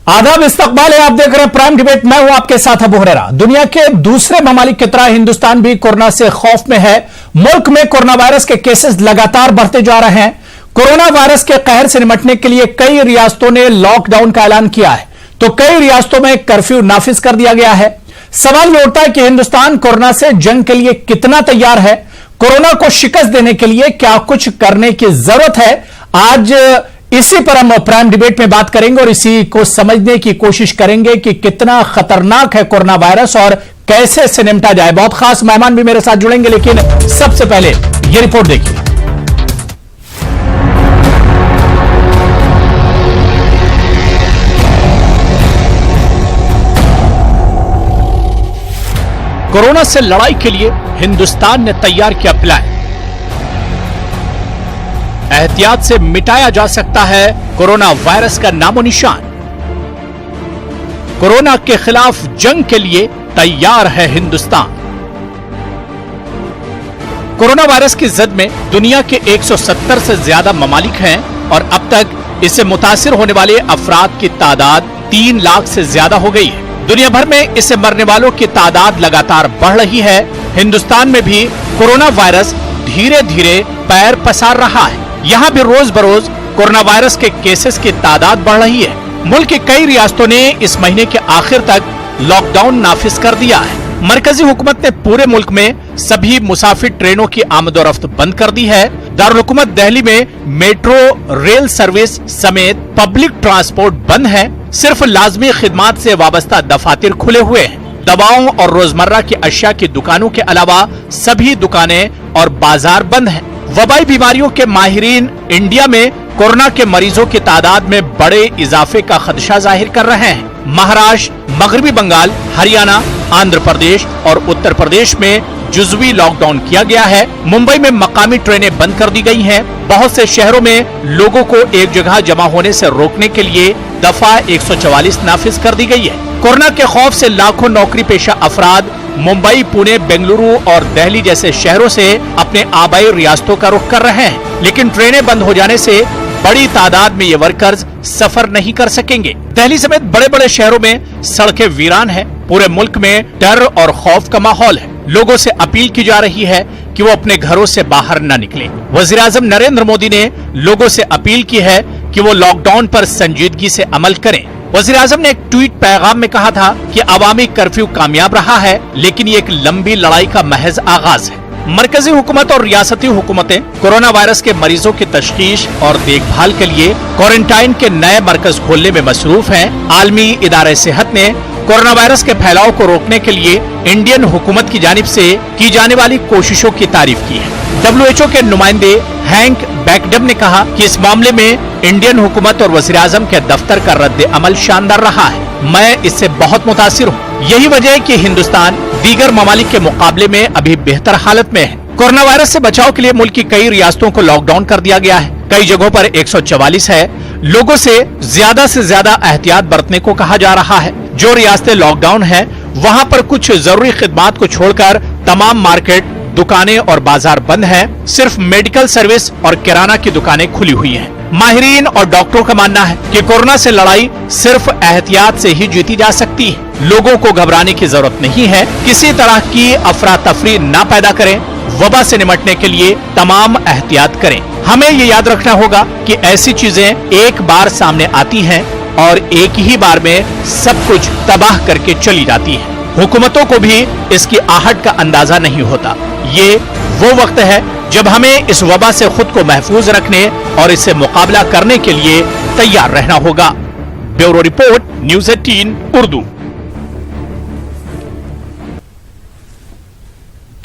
आदाब, इस्तकबाल है। आप देख रहे हैं प्राइम डिबेट। मैं हूं आपके साथ अबू हुरैरा। दुनिया के दूसरे ममालिक की तरह हिंदुस्तान भी कोरोना से खौफ में है। मुल्क में कोरोना वायरस के केसेस लगातार बढ़ते जा रहे हैं। कोरोना वायरस के कहर से निपटने के लिए कई रियासतों ने लॉकडाउन का ऐलान किया है, तो कई रियासतों में कर्फ्यू नाफिज कर दिया गया है। सवाल यह उठता है कि हिंदुस्तान कोरोना से जंग के लिए कितना तैयार है? कोरोना को शिकस्त देने के लिए क्या कुछ करने की जरूरत है? आज इसी पर हम प्राइम डिबेट में बात करेंगे और इसी को समझने की कोशिश करेंगे कि कितना खतरनाक है कोरोना वायरस और कैसे इससे निपटा जाए। बहुत खास मेहमान भी मेरे साथ जुड़ेंगे, लेकिन सबसे पहले यह रिपोर्ट देखिए। कोरोना से लड़ाई के लिए हिंदुस्तान ने तैयार किया प्लान। एहतियात से मिटाया जा सकता है कोरोना वायरस का नामो निशान। कोरोना के खिलाफ जंग के लिए तैयार है हिंदुस्तान। कोरोना वायरस की जद में दुनिया के 170 से ज्यादा ममालिक हैं और अब तक इससे मुतासिर होने वाले अफराद की तादाद 3 लाख से ज्यादा हो गई है। दुनिया भर में इससे मरने वालों की तादाद लगातार बढ़ रही है। हिंदुस्तान में भी कोरोना वायरस धीरे धीरे पैर पसार रहा है। यहां भी रोज बरोज कोरोना वायरस के केसेस की तादाद बढ़ रही है। मुल्क की कई रियासतों ने इस महीने के आखिर तक लॉकडाउन नाफिज कर दिया है। मरकजी हुकूमत ने पूरे मुल्क में सभी मुसाफिर ट्रेनों की आमदोरफ्त बंद कर दी है। दारुल हुकूमत दिल्ली में मेट्रो, रेल सर्विस समेत पब्लिक ट्रांसपोर्ट बंद है। सिर्फ लाजमी खिदमात से वाबस्ता दफातर खुले हुए हैं। दवाओं और रोजमर्रा की अशिया की दुकानों के अलावा सभी दुकानें और बाजार बंद हैं। वबाई बीमारियों के माहिरीन इंडिया में कोरोना के मरीजों की तादाद में बड़े इजाफे का खदशा जाहिर कर रहे हैं। महाराष्ट्र, मगरबी बंगाल, हरियाणा, आंध्र प्रदेश और उत्तर प्रदेश में जुज़वी लॉकडाउन किया गया है। मुंबई में मकामी ट्रेनें बंद कर दी गई हैं। बहुत से शहरों में लोगों को एक जगह जमा होने से रोकने के लिए दफा 144 नाफिज कर दी गई है। कोरोना के खौफ से लाखों नौकरी पेशा अफराद मुंबई, पुणे, बेंगलुरु और दिल्ली जैसे शहरों से अपने आबाई रियासतों का रुख कर रहे हैं, लेकिन ट्रेनें बंद हो जाने से बड़ी तादाद में ये वर्कर्स सफर नहीं कर सकेंगे। दिल्ली समेत बड़े बड़े शहरों में सड़कें वीरान हैं। पूरे मुल्क में डर और खौफ का माहौल है। लोगों से अपील की जा रही है कि वो अपने घरों से बाहर न निकलें। वजीर आजम नरेंद्र मोदी ने लोगों से अपील की है कि वो लॉकडाउन पर संजीदगी से अमल करें। वजीर आजम ने एक ट्वीट पैगाम में कहा था कि अवामी कर्फ्यू कामयाब रहा है, लेकिन ये एक लंबी लड़ाई का महज आगाज है। मरकजी हुकूमत और रियासती हुकूमतें कोरोना वायरस के मरीजों की तशखीस और देखभाल के लिए क्वारंटाइन के नए मरकज खोलने में मसरूफ हैं। आलमी इदारे सेहत ने कोरोना वायरस के फैलाव को रोकने के लिए इंडियन हुकूमत की जानिब से की जाने वाली कोशिशों की तारीफ की है। WHO के नुमाइंदे हैंक बैकडम ने कहा कि इस मामले में इंडियन हुकूमत और वज़ीर आज़म के दफ्तर का रद्द अमल शानदार रहा है। मैं इससे बहुत मुतासिर हूँ। यही वजह है कि हिंदुस्तान दीगर ममालिक के मुकाबले में अभी बेहतर हालत में है। कोरोना वायरस से बचाव के लिए मुल्क की कई रियासतों को लॉकडाउन कर दिया गया है। कई जगहों पर 144 है। लोगों से ज्यादा एहतियात बरतने को कहा जा रहा है। जो रियासतें लॉकडाउन है वहां पर कुछ जरूरी खिदमात को छोड़कर तमाम मार्केट, दुकानें और बाजार बंद हैं। सिर्फ मेडिकल सर्विस और किराना की दुकानें खुली हुई हैं। माहिरीन और डॉक्टरों का मानना है कि कोरोना से लड़ाई सिर्फ एहतियात से ही जीती जा सकती है। लोगों को घबराने की जरूरत नहीं है। किसी तरह की अफरा तफरी ना पैदा करें। वबा से निपटने के लिए तमाम एहतियात करें। हमें ये याद रखना होगा कि ऐसी चीजें एक बार सामने आती हैं और एक ही बार में सब कुछ तबाह करके चली जाती हैं। हुकूमतों को भी इसकी आहट का अंदाजा नहीं होता। ये वो वक्त है जब हमें इस वबा से खुद को महफूज रखने और इससे मुकाबला करने के लिए तैयार रहना होगा। Bureau report, news 18 Urdu.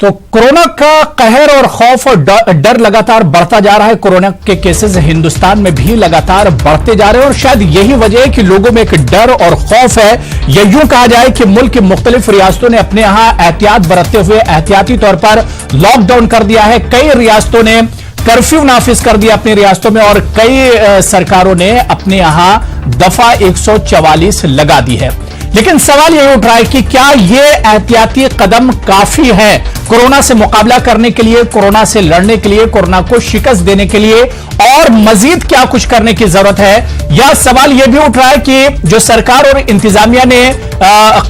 तो कोरोना का कहर और खौफ और डर लगातार बढ़ता जा रहा है। कोरोना के केसेस हिंदुस्तान में भी लगातार बढ़ते जा रहे हैं और शायद यही वजह है कि लोगों में एक डर और खौफ है। या यूं कहा जाए कि मुल्क की मुख्तलिफ रियासतों ने अपने यहां एहतियात बरतते हुए एहतियाती तौर पर लॉकडाउन कर दिया है। कई रियासतों ने कर्फ्यू नाफिज कर दिया अपनी रियासतों में और कई सरकारों ने अपने यहां दफा 144 लगा दी है। लेकिन सवाल यही उठ रहा है कि क्या ये एहतियाती कदम काफी है कोरोना से मुकाबला करने के लिए, कोरोना से लड़ने के लिए, कोरोना को शिकस्त देने के लिए, और मजीद क्या कुछ करने की जरूरत है? या सवाल यह भी उठ रहा है कि जो सरकार और इंतजामिया ने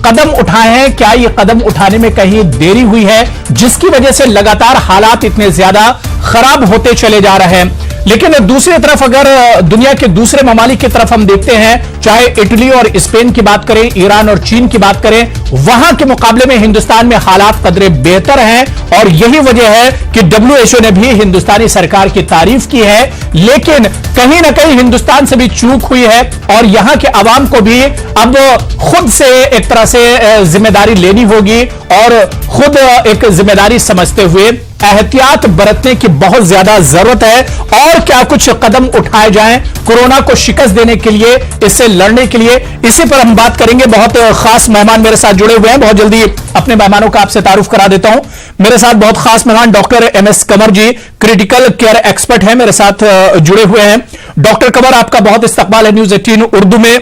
कदम उठाए हैं, क्या ये कदम उठाने में कहीं देरी हुई है, जिसकी वजह से लगातार हालात इतने ज्यादा खराब होते चले जा रहे हैं? लेकिन दूसरी तरफ अगर दुनिया के दूसरे ममालिक की तरफ हम देखते हैं, चाहे इटली और स्पेन की बात करें, ईरान और चीन की बात करें, वहां के मुकाबले में हिंदुस्तान में हालात कदरे बेहतर हैं, और यही वजह है कि WHO ने भी हिंदुस्तानी सरकार की तारीफ की है। लेकिन कहीं ना कहीं हिंदुस्तान से भी चूक हुई है, और यहां के अवाम को भी अब खुद से एक तरह से जिम्मेदारी लेनी होगी, और खुद एक जिम्मेदारी समझते हुए एहतियात बरतने की बहुत ज्यादा जरूरत है। और क्या कुछ कदम उठाए जाएं कोरोना को शिकस्त देने के लिए, इससे लड़ने के लिए, इसी पर हम बात करेंगे। बहुत खास मेहमान मेरे साथ जुड़े हुए हैं, बहुत जल्दी अपने मेहमानों का आपसे तारुफ करा देता हूं। मेरे साथ बहुत खास मेहमान डॉक्टर MS कंवर जी, क्रिटिकल केयर एक्सपर्ट हैं, मेरे साथ जुड़े हुए हैं। डॉक्टर कंवर, आपका बहुत इस्तकबाल है न्यूज़ 18 उर्दू में।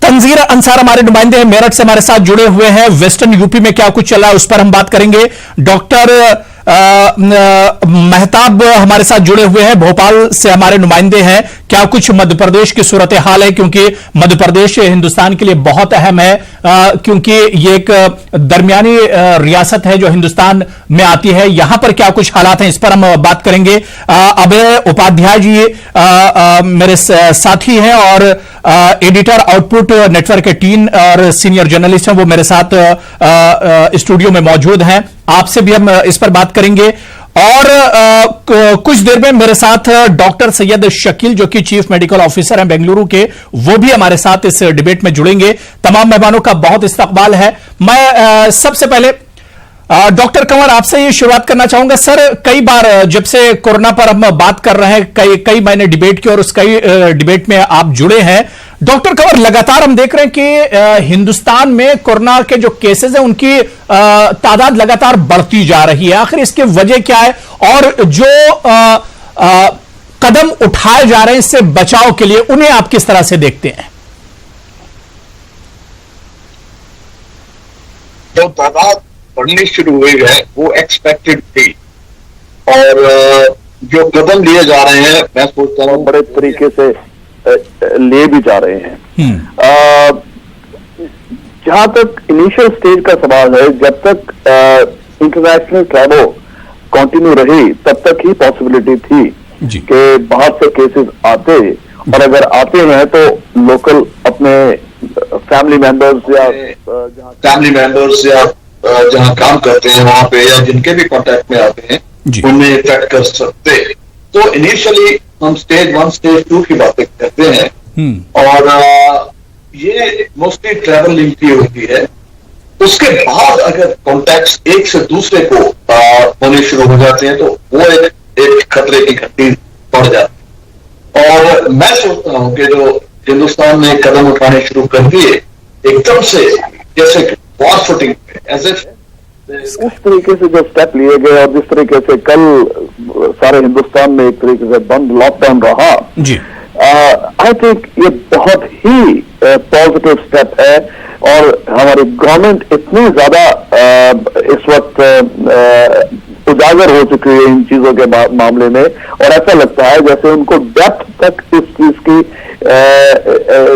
तंजीर अंसार हमारे नुमाइंदे हैं, मेरठ से हमारे साथ जुड़े हुए हैं। वेस्टर्न यूपी में क्या कुछ चल रहा है उस पर हम बात करेंगे। डॉक्टर मेहताब हमारे साथ जुड़े हुए हैं, भोपाल से हमारे नुमाइंदे हैं। क्या कुछ मध्य प्रदेश की सूरत हाल है, क्योंकि मध्य प्रदेश हिंदुस्तान के लिए बहुत अहम है, क्योंकि ये एक दरमियानी रियासत है जो हिंदुस्तान में आती है। यहां पर क्या कुछ हालात हैं, इस पर हम बात करेंगे। अभय उपाध्याय जी मेरे साथी हैं, और एडिटर आउटपुट नेटवर्क के टीम और सीनियर जर्नलिस्ट हैं, वो मेरे साथ स्टूडियो में मौजूद हैं। आपसे भी हम इस पर बात करेंगे। और कुछ देर में मेरे साथ डॉक्टर सैयद शकील, जो कि चीफ मेडिकल ऑफिसर हैं बेंगलुरु के, वो भी हमारे साथ इस डिबेट में जुड़ेंगे। तमाम मेहमानों का बहुत इस्तकबाल है। मैं सबसे पहले डॉक्टर कंवर आपसे ये शुरुआत करना चाहूंगा। सर, कई बार जब से कोरोना पर हम बात कर रहे हैं, कई मैंने डिबेट की, और उस कई डिबेट में आप जुड़े हैं। डॉक्टर कंवर, लगातार हम देख रहे हैं कि हिंदुस्तान में कोरोना के जो केसेस हैं उनकी तादाद लगातार बढ़ती जा रही है। आखिर इसकी वजह क्या है, और जो कदम उठाए जा रहे हैं इससे बचाव के लिए, उन्हें आप किस तरह से देखते हैं? जो तादाद बढ़नी शुरू हुई है वो एक्सपेक्टेड थी, और जो कदम लिए जा रहे हैं मैं सोचता हूँ बड़े तरीके से लिए भी जा रहे हैं। जहां तक इनिशियल स्टेज का सवाल है, जब तक इंटरनेशनल ट्रैवल कंटिन्यू रही तब तक ही पॉसिबिलिटी थी कि बाहर से केसेस आते, और अगर आते हैं तो लोकल अपने फैमिली मेंबर्स या जहां काम करते हैं वहां पे, या जिनके भी कांटेक्ट में आते हैं उन्हें इफेक्ट कर सकते। तो इनिशियली हम स्टेज 1 स्टेज 2 की बातें करते हैं, और ये मोस्टली ट्रैवल लिंक की होती है। उसके बाद अगर कॉन्टैक्ट्स एक से दूसरे को होने शुरू हो जाते हैं तो वो एक खतरे की घंटी बढ़ जाती है। और मैं सोचता हूं कि जो हिंदुस्तान ने कदम उठाने शुरू कर दिए एकदम से, जैसे वॉर फुटिंग पे, ऐसे उस तरीके से जो स्टेप लिए गए, और जिस तरीके से कल सारे हिंदुस्तान में एक तरीके से बंद लॉकडाउन रहा, आई थिंक ये बहुत ही पॉजिटिव स्टेप है। और हमारी गवर्नमेंट इतनी ज्यादा इस वक्त उजागर हो चुकी है इन चीजों के मामले में, और ऐसा लगता है जैसे उनको डेप्थ तक इस चीज की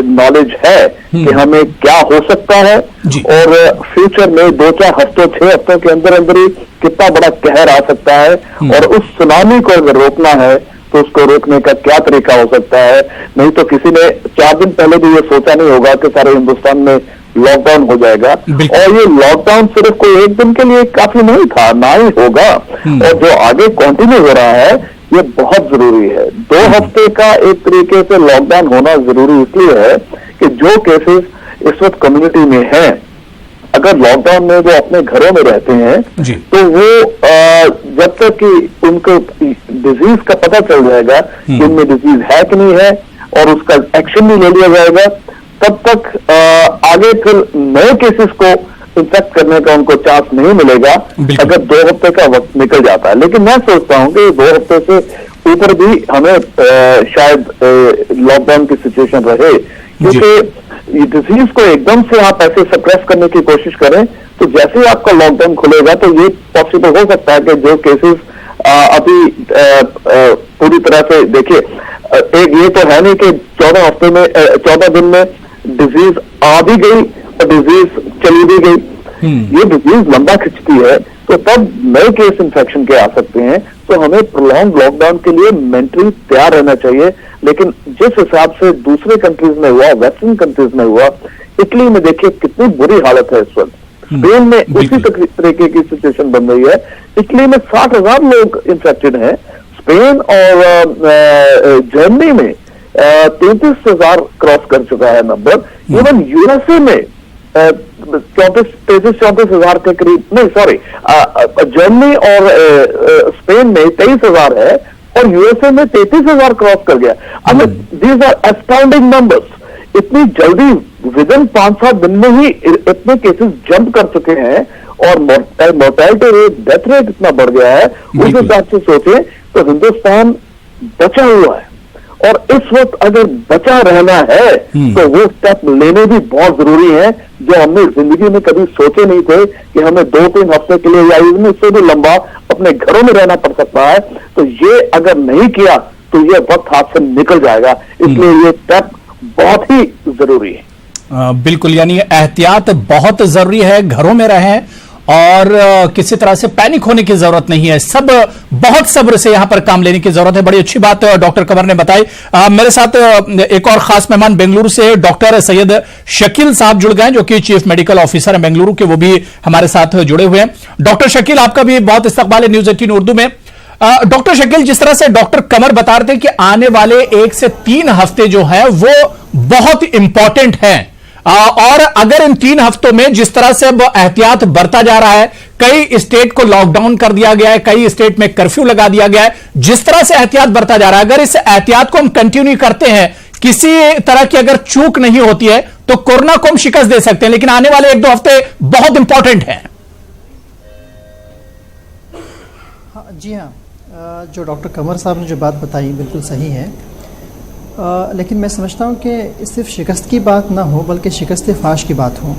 नॉलेज है कि हमें क्या हो सकता है, और फ्यूचर में 2-4 हफ्तों 6 हफ्तों के अंदर अंदर ही कितना बड़ा कहर आ सकता है, और उस सुनामी को अगर रोकना है तो उसको रोकने का क्या तरीका हो सकता है। नहीं तो किसी ने 4 दिन पहले भी ये सोचा नहीं होगा कि सारे हिंदुस्तान में लॉकडाउन हो जाएगा, और ये लॉकडाउन सिर्फ कोई एक दिन के लिए काफी नहीं था, ना ही होगा, और जो आगे कंटिन्यू हो रहा है ये बहुत जरूरी है। 2 हफ्ते का एक तरीके से लॉकडाउन होना जरूरी इसलिए है कि जो केसेस इस वक्त कम्युनिटी में हैं, अगर लॉकडाउन में वो अपने घरों में रहते हैं तो वो जब तक कि उनको डिजीज का पता चल जाएगा कि उनमें डिजीज है कि नहीं है, और उसका एक्शन नहीं ले लिया जाएगा, तब तक आगे फिर नए केसेस को इन्फेक्ट करने का उनको चांस नहीं मिलेगा अगर 2 हफ्ते का वक्त निकल जाता है। लेकिन मैं सोचता हूं कि 2 हफ्ते से ऊपर भी हमें शायद लॉकडाउन की सिचुएशन रहे, क्योंकि डिजीज को एकदम से आप ऐसे सप्रेस करने की कोशिश करें तो जैसे ही आपका लॉकडाउन खुलेगा तो ये पॉसिबल हो सकता है कि जो केसेस अभी पूरी तरह से देखिए, एक ये तो है नहीं कि 14 हफ्ते में 14 दिन में डिजीज आ भी गई और डिजीज चली भी गई। ये डिजीज लंबा खिंचती है तो तब नए केस इन्फेक्शन के आ सकते हैं। तो हमें प्रोलॉन्ग लॉकडाउन के लिए मेंटली तैयार रहना चाहिए। लेकिन जिस हिसाब से दूसरे कंट्रीज में हुआ, वेस्टर्न कंट्रीज में हुआ, इटली में देखिए कितनी बुरी हालत है इस वक्त, स्पेन में उसी तरीके की सिचुएशन बन रही है। इटली में 60,000 लोग इन्फेक्टेड हैं, स्पेन और जर्मनी में 33,000 क्रॉस कर चुका है नंबर। इवन यूएसए में 34,000 के करीब, नहीं सॉरी, जर्मनी और स्पेन में 23,000 है और यूएसए में 33,000 क्रॉस कर गया। अब दीज आर एस्टाउंडिंग नंबर्स। इतनी जल्दी विद इन 5-7 दिन में ही इतने केसेस जंप कर चुके हैं और मोर्टेलिटी रेट, डेथ रेट इतना बढ़ गया है। उस हिसाब से सोचें तो हिंदुस्तान बचा हुआ है और इस वक्त अगर बचा रहना है तो वो स्टेप लेने भी बहुत जरूरी है जो हमने जिंदगी में कभी सोचे नहीं थे कि हमें 2-3 हफ्ते के लिए या इससे भी लंबा अपने घरों में रहना पड़ सकता है। तो ये अगर नहीं किया तो ये वक्त हाथ से निकल जाएगा। इसलिए ये स्टेप बहुत ही जरूरी है। बिल्कुल, यानी एहतियात बहुत जरूरी है, घरों में रहें और किसी तरह से पैनिक होने की जरूरत नहीं है। सब बहुत सब्र से यहां पर काम लेने की जरूरत है। बड़ी अच्छी बात डॉक्टर कंवर ने बताई। मेरे साथ एक और खास मेहमान बेंगलुरु से डॉक्टर सैयद शकील साहब जुड़ गए जो कि चीफ मेडिकल ऑफिसर है बेंगलुरु के, वो भी हमारे साथ जुड़े हुए हैं। डॉक्टर शकील, आपका भी बहुत इस्तकबाल है न्यूज 18 उर्दू में। डॉक्टर शकील, जिस तरह से डॉक्टर कंवर बता रहे थे कि आने वाले 1 से 3 हफ्ते जो है वो बहुत इंपॉर्टेंट हैं, और अगर इन 3 हफ्तों में जिस तरह से अब एहतियात बरता जा रहा है, कई स्टेट को लॉकडाउन कर दिया गया है, कई स्टेट में कर्फ्यू लगा दिया गया है, जिस तरह से एहतियात बरता जा रहा है, अगर इस एहतियात को हम कंटिन्यू करते हैं, किसी तरह की अगर चूक नहीं होती है तो कोरोना को हम शिकस्त दे सकते हैं। लेकिन आने वाले 1-2 हफ्ते बहुत इंपॉर्टेंट हैं। जी हाँ, जो डॉक्टर कंवर साहब ने जो बात बताई बिल्कुल सही है। लेकिन मैं समझता हूँ कि सिर्फ शिकस्त की बात ना हो बल्कि शिकस्त फाश की बात हो।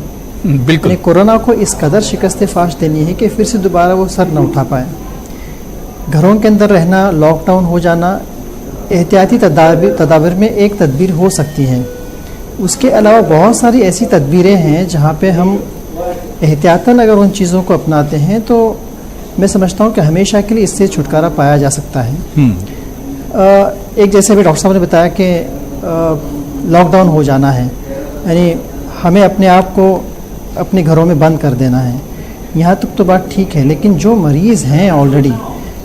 बिल्कुल, कोरोना को इस कदर शिकस्त फाश देनी है कि फिर से दोबारा वो सर न उठा पाए। घरों के अंदर रहना, लॉकडाउन हो जाना एहतियाती तदाबीर में एक तदबीर हो सकती है। उसके अलावा बहुत सारी ऐसी तदबीरें हैं जहाँ पे हम एहतियातन अगर उन चीज़ों को अपनाते हैं तो मैं समझता हूँ कि हमेशा के लिए इससे छुटकारा पाया जा सकता है। एक जैसे भी डॉक्टर साहब ने बताया कि लॉकडाउन हो जाना है, यानी हमें अपने आप को अपने घरों में बंद कर देना है, यहाँ तक तो बात ठीक है। लेकिन जो मरीज़ हैं ऑलरेडी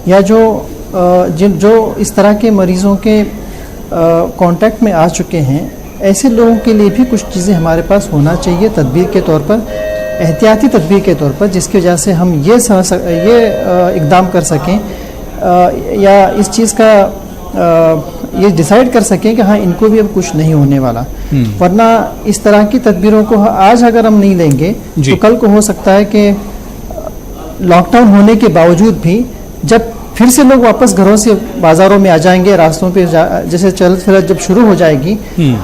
या जो इस तरह के मरीज़ों के कांटेक्ट में आ चुके हैं, ऐसे लोगों के लिए भी कुछ चीज़ें हमारे पास होना चाहिए तदबीर के तौर पर, एहतियाती तदबीर के तौर पर, जिसकी वजह से हम ये इक़दाम कर सकें या इस चीज़ का ये डिसाइड कर सकें कि हाँ इनको भी अब कुछ नहीं होने वाला। वरना इस तरह की तदबीरों को आज अगर हम नहीं लेंगे तो कल को हो सकता है कि लॉकडाउन होने के बावजूद भी जब फिर से लोग वापस घरों से बाजारों में आ जाएंगे, रास्तों पे जैसे चल फिर जब शुरू हो जाएगी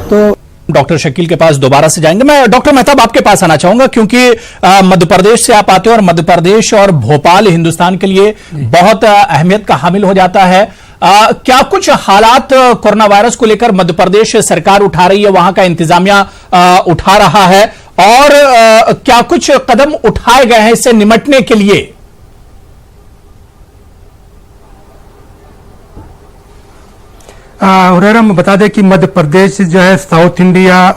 तो डॉक्टर शकील के पास दोबारा से जाएंगे। मैं डॉक्टर मेहताब आपके पास आना चाहूंगा क्योंकि मध्य प्रदेश से आप आते हैं और मध्य प्रदेश और भोपाल हिंदुस्तान के लिए बहुत अहमियत का हामिल हो जाता है। क्या कुछ हालात कोरोना वायरस को लेकर मध्य प्रदेश सरकार उठा रही है, वहां का इंतजामिया उठा रहा है, और क्या कुछ कदम उठाए गए हैं इससे निपटने के लिए? और हम बता दें कि मध्य प्रदेश जो है साउथ इंडिया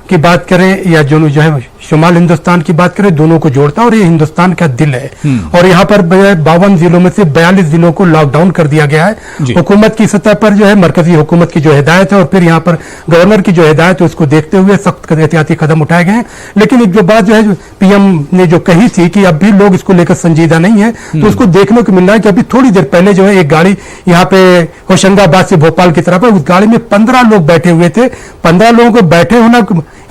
की बात करें या जो है शुमाल हिंदुस्तान की बात करें, दोनों को जोड़ता है और ये हिंदुस्तान का दिल है। और यहाँ पर 52 जिलों में से 42 जिलों को लॉकडाउन कर दिया गया है। हुकूमत की सतह पर जो है मरकजी हुकूमत की जो हिदायत है और फिर यहाँ पर गवर्नर की जो हिदायत है उसको देखते हुए सख्त एहतियाती कदम उठाए गए हैं। लेकिन एक जो बात जो है पीएम ने जो कही थी कि अब भी लोग इसको लेकर संजीदा नहीं है, तो उसको देखने को मिल रहा है कि अभी थोड़ी देर पहले जो है एक गाड़ी यहाँ पे होशंगाबाद से भोपाल की तरफ है, उस गाड़ी में 15 लोग बैठे हुए थे। 15 लोगों को बैठे होना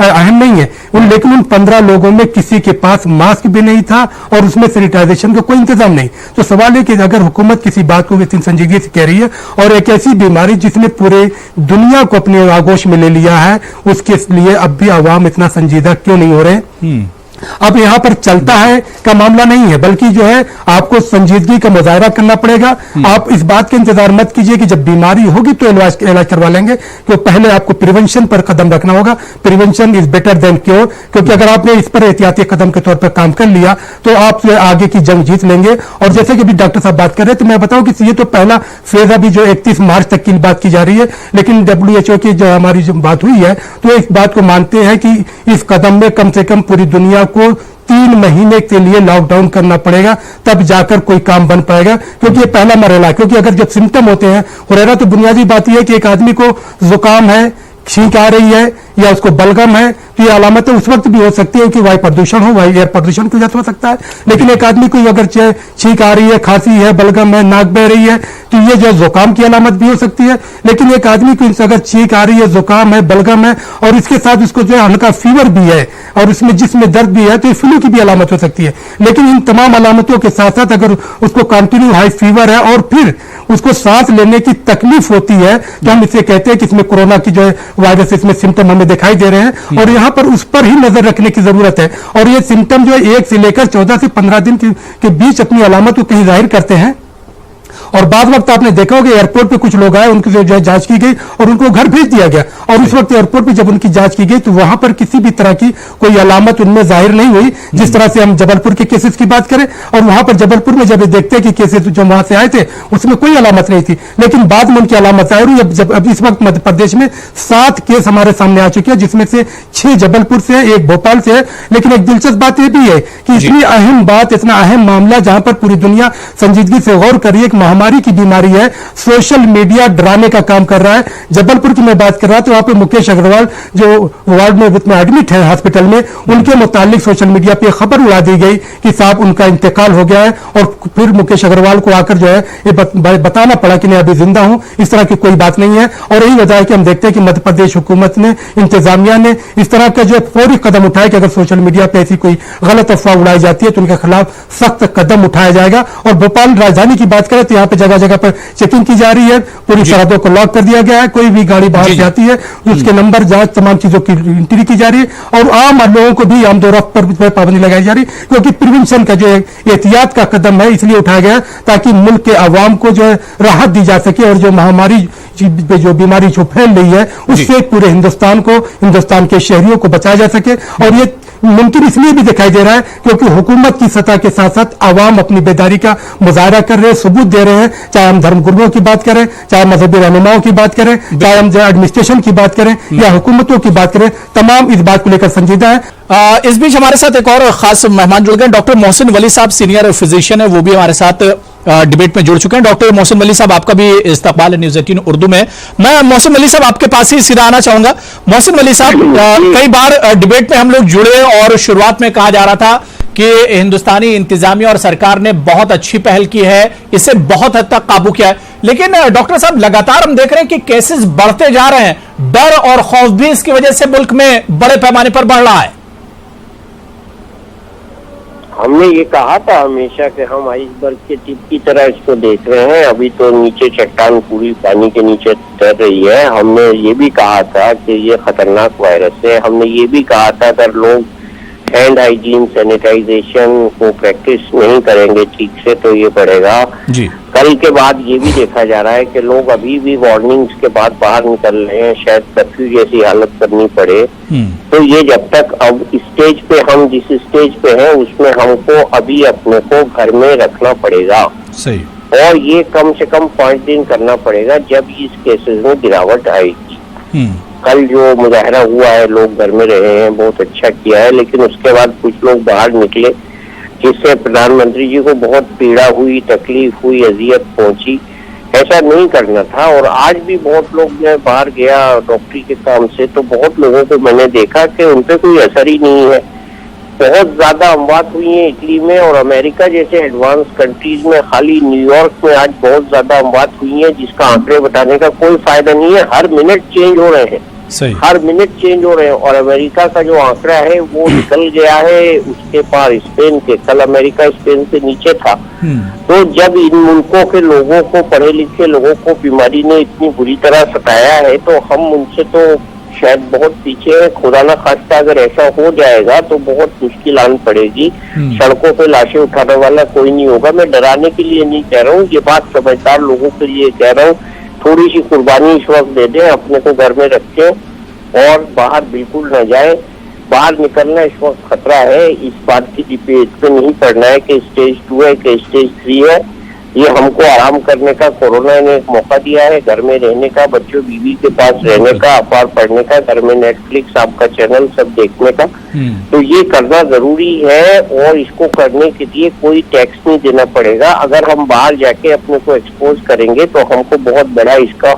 अहम नहीं है लेकिन उन 15 लोगों में किसी के पास मास्क भी नहीं था और उसमें सैनिटाइजेशन का कोई इंतजाम नहीं। तो सवाल है कि अगर हुकूमत किसी बात को इतनी संजीदगी से कह रही है और एक ऐसी बीमारी जिसने पूरे दुनिया को अपने आगोश में ले लिया है, उसके लिए अब भी अवाम इतना संजीदा क्यों नहीं हो रहे? अब यहां पर चलता है का मामला नहीं है, बल्कि जो है आपको संजीदगी का मुजाहरा करना पड़ेगा। आप इस बात का इंतजार मत कीजिए कि जब बीमारी होगी तो इलाज करवा लेंगे, क्योंकि पहले आपको प्रिवेंशन पर कदम रखना होगा। Prevention is better than cure, क्योंकि अगर आपने इस पर एहतियाती कदम के तौर पर काम कर लिया तो आप आगे की जंग जीत लेंगे। और जैसे कि अभी डॉक्टर साहब बात कर रहे हैं, तो मैं बताऊं कि ये तो पहला फेज अभी जो 31 मार्च तक की बात की जा रही है, लेकिन WHO की जो हमारी जो बात हुई है तो इस बात को मानते हैं कि इस कदम में कम से कम पूरी दुनिया को 3 महीने के लिए लॉकडाउन करना पड़ेगा, तब जाकर कोई काम बन पाएगा, क्योंकि ये पहला मरहला है। क्योंकि अगर जब सिम्टम होते हैं, हुरैरा तो बुनियादी बात यह है कि एक आदमी को जुकाम है, छींक आ रही है या उसको बलगम है, तो ये अलामतें उस वक्त भी हो सकती है कि वायु प्रदूषण हो, वायु एयर प्रदूषण की वजह से हो सकता है। लेकिन एक आदमी को अगर छींक आ रही है, खांसी है, बलगम है, नाक बह रही है, तो ये जो जुकाम की अलामत भी हो सकती है। लेकिन एक आदमी को अगर छींक आ रही है, जुकाम है, बलगम है और इसके साथ उसको जो है हल्का फीवर भी है और उसमें जिसमें दर्द भी है, तो ये फ्लू की भी अलामत हो सकती है। लेकिन इन तमाम अलामतों के साथ साथ अगर उसको कंटिन्यू हाई फीवर है और फिर उसको सांस लेने की तकलीफ होती है, तो हम इसे कहते हैं कि इसमें कोरोना की जो है वायरस इसमें सिम्टम हमें दिखाई दे रहे हैं और यहाँ पर उस पर ही नजर रखने की जरूरत है। और ये सिम्टम जो है 1 से लेकर 14 से 15 दिन के बीच अपनी अलामत को कहीं जाहिर करते हैं। और बाद वक्त आपने देखा होगा एयरपोर्ट पे कुछ लोग आए, उनकी जो है जांच की गई और उनको घर भेज दिया गया, और उस वक्त एयरपोर्ट पे जब उनकी जांच की गई तो वहां पर किसी भी तरह की कोई अलामत उनमें जाहिर नहीं हुई। जिस तरह से हम जबलपुर के केसेस की बात करें, और वहां पर जबलपुर में जब देखते हैं कि केसेस जो वहां से आए थे उसमें कोई अलामत नहीं थी, लेकिन बाद में उनकी अलामत जाहिर हुई। अब इस वक्त मध्य प्रदेश में 7 केस हमारे सामने आ चुके हैं, जिसमें से 6 जबलपुर से है, 1 भोपाल से है। लेकिन एक दिलचस्प बात यह भी है कि इतनी अहम बात, इतना अहम मामला जहां पर पूरी दुनिया संजीदगी से गौर कर रही है, एक महामारी की बीमारी है, सोशल मीडिया डराने का काम कर रहा है। जबलपुर की मैं बात कर रहा था, वहां पे मुकेश अग्रवाल जो वार्ड में एडमिट है हॉस्पिटल में, उनके मुतालिक सोशल मीडिया पे खबर उड़ा दी गई कि साहब उनका इंतकाल हो गया है, और फिर मुकेश अग्रवाल को आकर जो है ये बताना पड़ा कि मैं अभी जिंदा हूं। इस तरह की कोई बात नहीं है, और यही वजह है कि हम देखते हैं कि मध्य प्रदेश हुकूमत ने, इंतजामिया ने इस तरह का जो है फौरी कदम उठाया कि अगर सोशल मीडिया पे ऐसी कोई गलत अफवाह उड़ाई जाती है तो उनके खिलाफ सख्त कदम उठाया जाएगा। और भोपाल राजधानी की बात करें तो यहाँ पे जगह जगह पर चेकिंग की जा रही है, पूरी सरहदों को लॉक कर दिया गया है, कोई भी गाड़ी बाहर से आती है उसके नंबर जांच तमाम चीजों की एंट्री की जा रही है, और आम लोगों को भी आमदोरफ्त पर पाबंदी लगाई जा रही है, क्योंकि प्रिवेंशन का जो एहतियात का कदम है इसलिए उठाया गया ताकि मुल्क के अवाम को जो है राहत दी जा सके, और जो महामारी जो बीमारी जो फैल रही है उससे पूरे हिंदुस्तान को, हिंदुस्तान के शहरियों को बचाया जा सके। और ये मुमकिन इसलिए भी दिखाई दे रहा है क्योंकि हुकूमत की सतह के साथ साथ अवाम अपनी बेदारी का मुजाहरा कर रहे हैं, सबूत दे रहे हैं। चाहे हम धर्मगुरुओं की बात करें, चाहे मजहबी रहनुमाओं की बात करें, चाहे हम एडमिनिस्ट्रेशन की बात करें या हुकूमतों की बात करें, तमाम इस बात को लेकर संजीदा है। इस बीच हमारे साथ एक और खास मेहमान जुड़ गए, डॉक्टर मोहसिन वली साहब, सीनियर फिजिशियन है, वो भी हमारे साथ डिबेट में जुड़ चुके हैं। डॉक्टर मोहसिन वली साहब, आपका भी इस्तकबाल है न्यूज़ 18 उर्दू में। मैं मोहसिन वली साहब आपके पास ही सीधा आना चाहूंगा। मोहसिन वली साहब, कई बार डिबेट में हम लोग जुड़े और शुरुआत में कहा जा रहा था कि हिंदुस्तानी इंतजामिया और सरकार ने बहुत अच्छी पहल की है, इसे बहुत हद तक काबू किया है, लेकिन डॉक्टर साहब लगातार हम देख रहे हैं कि केसेस बढ़ते जा रहे हैं, डर और खौफ भी इसकी वजह से मुल्क में बड़े पैमाने पर बढ़ रहा है। हमने ये कहा था हमेशा कि हम आइसबर्ग के टिप की तरह इसको देख रहे हैं, अभी तो नीचे चट्टान पूरी पानी के नीचे तैर रही है। हमने ये भी कहा था कि ये खतरनाक वायरस है। हमने ये भी कहा था अगर लोग हैंड हाइजीन, सैनिटाइजेशन को प्रैक्टिस नहीं करेंगे ठीक से तो ये बढ़ेगा जी। कल के बाद ये भी देखा जा रहा है कि लोग अभी भी वार्निंग्स के बाद बाहर निकल रहे हैं, शायद कर्फ्यू जैसी हालत करनी पड़े। तो ये जब तक अब स्टेज पे, हम जिस स्टेज पे हैं उसमें हमको अभी अपने को घर में रखना पड़ेगा। सही। और ये कम से कम 5 दिन करना पड़ेगा जब इस केसेस में गिरावट आएगी। कल जो मुजाहरा हुआ है, लोग घर में रहे हैं, बहुत अच्छा किया है, लेकिन उसके बाद कुछ लोग बाहर निकले जिससे प्रधानमंत्री जी को बहुत पीड़ा हुई, तकलीफ हुई, अजियत पहुंची। ऐसा नहीं करना था। और आज भी बहुत लोग, मैं बाहर गया डॉक्टरी के काम से, तो बहुत लोगों को मैंने देखा कि उन पे कोई असर ही नहीं है। बहुत ज्यादा अमवात हुई है इटली में और अमेरिका जैसे एडवांस कंट्रीज में। खाली न्यूयॉर्क में आज बहुत ज्यादा अमवात हुई है जिसका आंकड़े बताने का कोई फायदा नहीं है, हर मिनट चेंज हो रहे हैं। सही। हर मिनट चेंज हो रहे हैं। और अमेरिका का जो आंकड़ा है वो निकल गया है उसके पार स्पेन के। कल अमेरिका स्पेन से नीचे था। तो जब इन मुल्कों के लोगों को, पढ़े लिखे लोगों को बीमारी ने इतनी बुरी तरह सताया है तो हम उनसे तो शायद बहुत पीछे है। खुदा ना खास्ता अगर ऐसा हो जाएगा तो बहुत मुश्किल आन पड़ेगी। सड़कों पे लाशें उठाने वाला कोई नहीं होगा। मैं डराने के लिए नहीं कह रहा हूँ, ये बात समझदार लोगों के लिए कह रहा हूँ। थोड़ी सी कुर्बानी इस वक्त दे दें, अपने को घर में रखें और बाहर बिल्कुल न जाए। बाहर निकलना इस वक्त खतरा है। इस बात की डिबेट पे नहीं पड़ना है कि स्टेज 2 है कि स्टेज 3 है। ये हमको आराम करने का कोरोना ने एक मौका दिया है, घर में रहने का, बच्चों बीवी के पास रहने का, अखबार पढ़ने का, घर में नेटफ्लिक्स आपका चैनल सब देखने का। तो ये करना जरूरी है और इसको करने के लिए कोई टैक्स नहीं देना पड़ेगा। अगर हम बाहर जाके अपने को एक्सपोज करेंगे तो हमको बहुत बड़ा इसका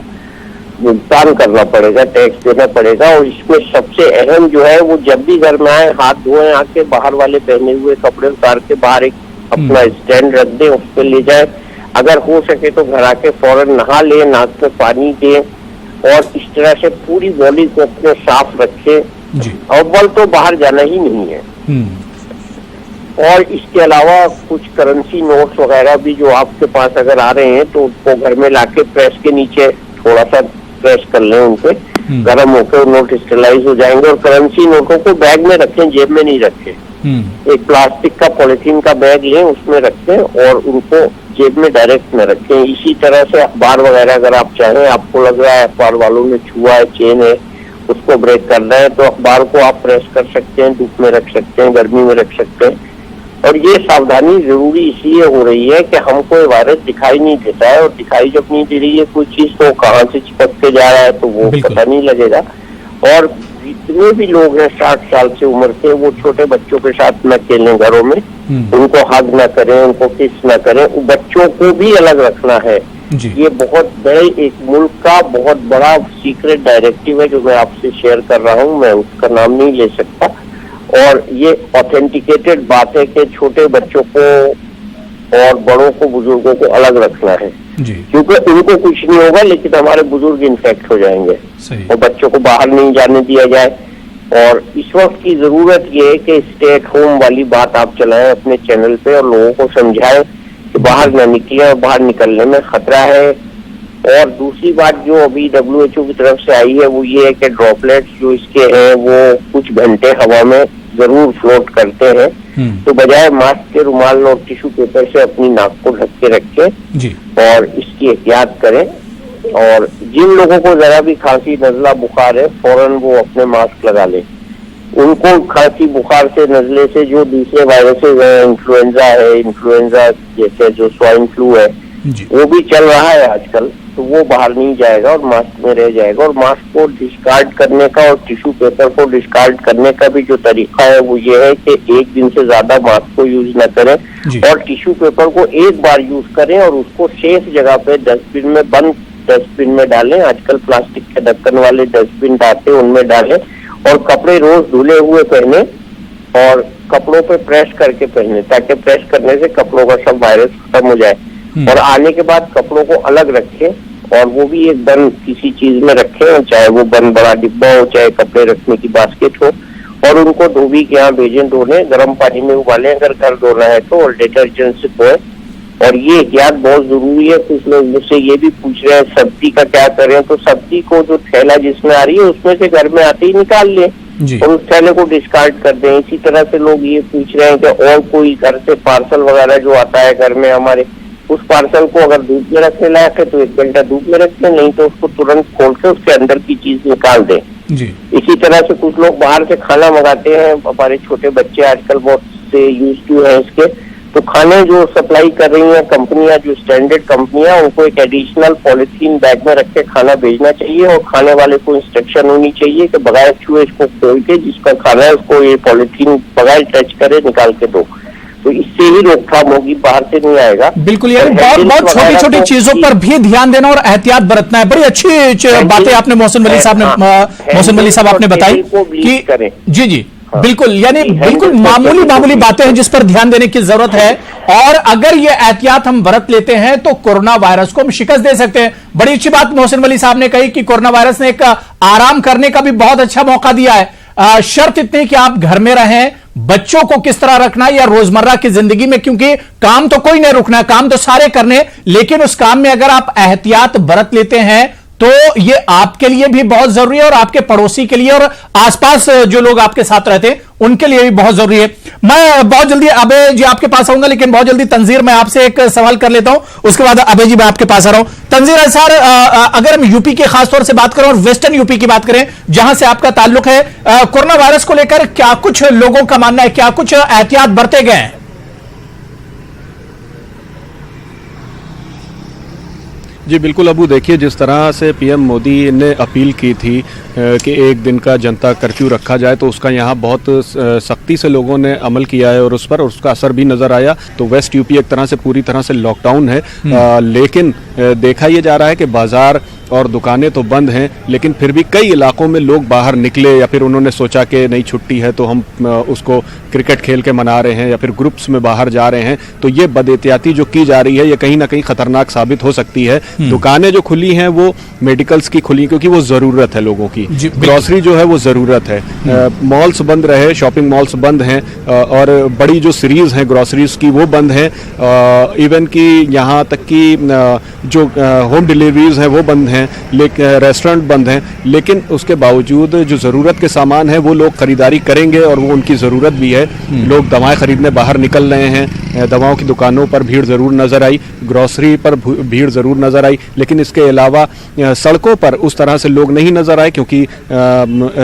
भुगतान करना पड़ेगा, टैक्स देना पड़ेगा। और इसमें सबसे अहम जो है वो जब भी घर में आए हाथ धोएं, आके बाहर वाले पहने हुए कपड़े उतार के बाहर एक अपना स्टैंड रख दें, उस पर ले जाए। अगर हो सके तो घर आके फौरन नहा ले, नाक में पानी दें और इस तरह से पूरी बॉडी को अपने साफ रखें। अव्वल तो बाहर जाना ही नहीं है। और इसके अलावा कुछ करेंसी नोट्स वगैरह भी जो आपके पास अगर आ रहे हैं तो उनको घर में लाके प्रेस के नीचे थोड़ा सा प्रेस कर लें, उनपे गर्म होकर नोट स्टेलाइज हो जाएंगे। और करेंसी नोटों को बैग में रखें, जेब में नहीं रखें। एक प्लास्टिक का पॉलिथीन का बैग लें, उसमें रखें और उनको जेब में डायरेक्ट न रखें। इसी तरह से अखबार वगैरह अगर आप चाहें, आपको लग रहा है अखबार वालों ने छुआ है, चेन है, उसको ब्रेक करना है तो अखबार को आप प्रेस कर सकते हैं, धूप में रख सकते हैं, गर्मी में रख सकते हैं। और ये सावधानी जरूरी इसलिए हो रही है कि हमको ये वायरस दिखाई नहीं देता है और दिखाई जब नहीं दे रही है कोई चीज तो कहाँ से चिपक के जा रहा है तो वो पता नहीं लगेगा। और जितने भी लोग हैं 60 साल से उम्र के, वो छोटे बच्चों के साथ न खेलें घरों में, उनको हग न करें, उनको किस न करें। बच्चों को भी अलग रखना है। ये बहुत बड़े एक मुल्क का बहुत बड़ा सीक्रेट डायरेक्टिव है जो मैं आपसे शेयर कर रहा हूँ। मैं उसका नाम नहीं ले सकता। और ये ऑथेंटिकेटेड बात है कि छोटे बच्चों को और बड़ों को, बुजुर्गों को अलग रखना है क्योंकि उनको कुछ नहीं होगा लेकिन हमारे बुजुर्ग इन्फेक्ट हो जाएंगे। और बच्चों को बाहर नहीं जाने दिया जाए। और इस वक्त की जरूरत ये है कि स्टे एट होम वाली बात आप चलाएं अपने चैनल पे और लोगों को समझाएं कि बाहर न निकले और बाहर निकलने में खतरा है। और दूसरी बात जो अभी WHO की तरफ से आई है वो ये है कि ड्रॉपलेट्स जो इसके हैं वो कुछ घंटे हवा में जरूर फ्लोट करते हैं। तो बजाय मास्क के रुमाल और टिश्यू पेपर से अपनी नाक को ढक के रखें और इसकी एहतियात करें। और जिन लोगों को जरा भी खांसी, नजला, बुखार है फौरन वो अपने मास्क लगा लें। उनको खांसी, बुखार से, नजले से जो दूसरे वायरसेस हैं, इन्फ्लुएंजा जैसे जो स्वाइन फ्लू है वो भी चल रहा है आजकल, तो वो बाहर नहीं जाएगा और मास्क में रह जाएगा। और मास्क को डिस्कार्ड करने का और टिश्यू पेपर को डिस्कार्ड करने का भी जो तरीका है वो ये है कि एक दिन से ज्यादा मास्क को यूज न करें और टिश्यू पेपर को एक बार यूज करें और उसको सेफ जगह पे डस्टबिन में, बंद डस्टबिन में डालें। आजकल प्लास्टिक के ढक्कन वाले डस्टबिन आते हैं, उनमें डालें। और कपड़े रोज धुले हुए पहने और कपड़ों पे प्रेस करके पहने ताकि प्रेस करने से कपड़ों का सब वायरस खत्म हो जाए। और आने के बाद कपड़ों को अलग रखें और वो भी एक बंद किसी चीज में रखें, चाहे वो बंद बड़ा डिब्बा हो, चाहे कपड़े रखने की बास्केट हो। और उनको धोबी के यहाँ भेजें धोने, गर्म पानी में उबालें अगर घर धोना है तो, और डिटर्जेंट से धोएं। और ये एहतियात बहुत जरूरी है। कुछ लोग मुझसे ये भी पूछ रहे हैं सब्जी का क्या करें, तो सब्जी को जो थैला जिसमें आ रही है उसमें से घर में आते ही निकाल लें और उस थैले को डिस्कार्ड कर दें। इसी तरह से लोग ये पूछ रहे हैं कि और कोई घर से पार्सल वगैरह जो आता है घर में हमारे, उस पार्सल को अगर धूप में रखने लायक है तो 1 घंटा धूप में रखें, नहीं तो उसको तुरंत खोल के उसके अंदर की चीज निकाल दें। इसी तरह से कुछ लोग बाहर से खाना मंगाते हैं, हमारे छोटे बच्चे आजकल बहुत से यूज टू है इसके, तो खाने जो सप्लाई कर रही हैं कंपनियां, जो स्टैंडर्ड कंपनियां, उनको एक एडिशनल पॉलिथीन बैग में रख के खाना भेजना चाहिए। और खाने वाले को इंस्ट्रक्शन होनी चाहिए कि बगैर छुए इसको खोल के जिसका खाना है उसको ये पॉलिथीन बगैर टच करे निकाल के दो, तो इससे ही रोकथाम होगी, बाहर से नहीं आएगा। बिल्कुल यार, बहुत छोटी छोटी चीजों पर भी ध्यान देना और एहतियात बरतना है। बड़ी अच्छी बातें आपने मोहसिन वली साहब आपने बताई कि जी बिल्कुल, यानी बिल्कुल मामूली बातें हैं जिस पर ध्यान देने की जरूरत है। और अगर ये एहतियात हम बरत लेते हैं तो कोरोना वायरस को हम शिकस्त दे सकते हैं। बड़ी अच्छी बात मोहसिन वली साहब ने कही कि कोरोना वायरस ने एक आराम करने का भी बहुत अच्छा मौका दिया है। शर्त इतनी कि आप घर में रहें, बच्चों को किस तरह रखना या रोजमर्रा की जिंदगी में, क्योंकि काम तो कोई नहीं रुकना, काम तो सारे करने, लेकिन उस काम में अगर आप एहतियात बरत लेते हैं तो ये आपके लिए भी बहुत जरूरी है और आपके पड़ोसी के लिए और आसपास जो लोग आपके साथ रहते हैं उनके लिए भी बहुत जरूरी है। मैं बहुत जल्दी अबे जी आपके पास आऊंगा, लेकिन बहुत जल्दी तंजीर मैं आपसे एक सवाल कर लेता हूं, उसके बाद अबे जी मैं आपके पास आ रहा हूं। तंजीर अंसार, अगर हम यूपी के खासतौर से बात करें और वेस्टर्न यूपी की बात करें जहां से आपका ताल्लुक है, कोरोना वायरस को लेकर क्या कुछ लोगों का मानना है, क्या कुछ एहतियात बरते गए हैं? जी बिल्कुल अबू, देखिए जिस तरह से पीएम मोदी ने अपील की थी कि एक दिन का जनता कर्फ्यू रखा जाए, तो उसका यहाँ बहुत सख्ती से लोगों ने अमल किया है और उस पर उसका असर भी नज़र आया। तो वेस्ट यूपी एक तरह से पूरी तरह से लॉकडाउन है, लेकिन देखा यह जा रहा है कि बाज़ार और दुकानें तो बंद हैं, लेकिन फिर भी कई इलाकों में लोग बाहर निकले या फिर उन्होंने सोचा कि नई छुट्टी है तो हम उसको क्रिकेट खेल के मना रहे हैं या फिर ग्रुप्स में बाहर जा रहे हैं। तो ये बदएहतियाती जो की जा रही है ये कहीं ना कहीं खतरनाक साबित हो सकती है। दुकानें जो खुली हैं वो मेडिकल्स की खुली क्योंकि वो ज़रूरत है लोगों की, ग्रॉसरी जो है वो ज़रूरत है। मॉल्स बंद रहे, शॉपिंग मॉल्स बंद हैं और बड़ी जो सीरीज़ हैं ग्रॉसरीज की वो बंद हैं, इवन कि यहाँ तक कि जो होम डिलीवरीज हैं वो बंद हैं, लेकिन रेस्टोरेंट बंद हैं। लेकिन उसके बावजूद जो ज़रूरत के सामान है वो लोग खरीदारी करेंगे और वो उनकी ज़रूरत भी है। लोग दवाएं खरीदने बाहर निकल रहे हैं, दवाओं की दुकानों पर भीड़ ज़रूर नज़र आई, ग्रॉसरी पर भीड़ ज़रूर नज़र आई, लेकिन इसके अलावा सड़कों पर उस तरह से लोग नहीं नज़र आए क्योंकि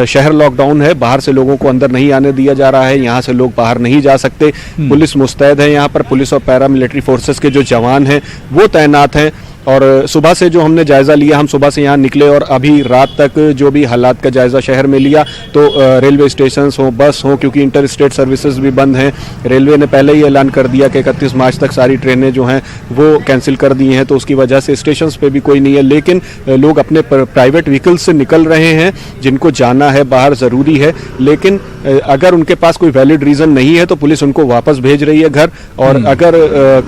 शहर लॉकडाउन है, बाहर से लोगों को अंदर नहीं आने दिया जा रहा है, यहाँ से लोग बाहर नहीं जा सकते। पुलिस मुस्तैद है, यहाँ पर पुलिस और पैरामिलिट्री फोर्सेस के जो जवान हैं वो तैनात हैं। और सुबह से जो हमने जायज़ा लिया, हम सुबह से यहाँ निकले और अभी रात तक जो भी हालात का जायज़ा शहर में लिया, तो रेलवे स्टेशन हो, बस हो, क्योंकि इंटर स्टेट सर्विसेज भी बंद हैं। रेलवे ने पहले ही ऐलान कर दिया कि 31 मार्च तक सारी ट्रेनें जो हैं वो कैंसिल कर दी हैं, तो उसकी वजह से स्टेशन पे भी कोई नहीं है। लेकिन लोग अपने प्राइवेट व्हीकल से निकल रहे हैं, जिनको जाना है बाहर ज़रूरी है, लेकिन अगर उनके पास कोई वैलिड रीज़न नहीं है तो पुलिस उनको वापस भेज रही है घर। और अगर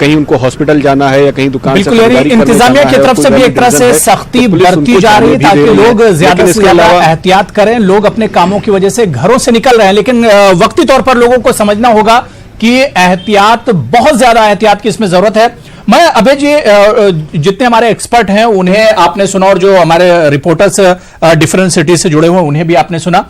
कहीं उनको हॉस्पिटल जाना है या कहीं दुकान से इंतजामिया की तरफ से भी एक तरह से सख्ती बरती जा रही है ताकि लोग ज्यादा से ज्यादा एहतियात करें। लोग अपने कामों की वजह से घरों से निकल रहे हैं, लेकिन वक्ती तौर पर लोगों को समझना होगा कि एहतियात, बहुत ज्यादा एहतियात की इसमें जरूरत है। मैं अभय जी, जितने हमारे एक्सपर्ट हैं उन्हें आपने सुना और जो हमारे रिपोर्टर्स डिफरेंट सिटीज से जुड़े हुए हैं उन्हें भी आपने सुना।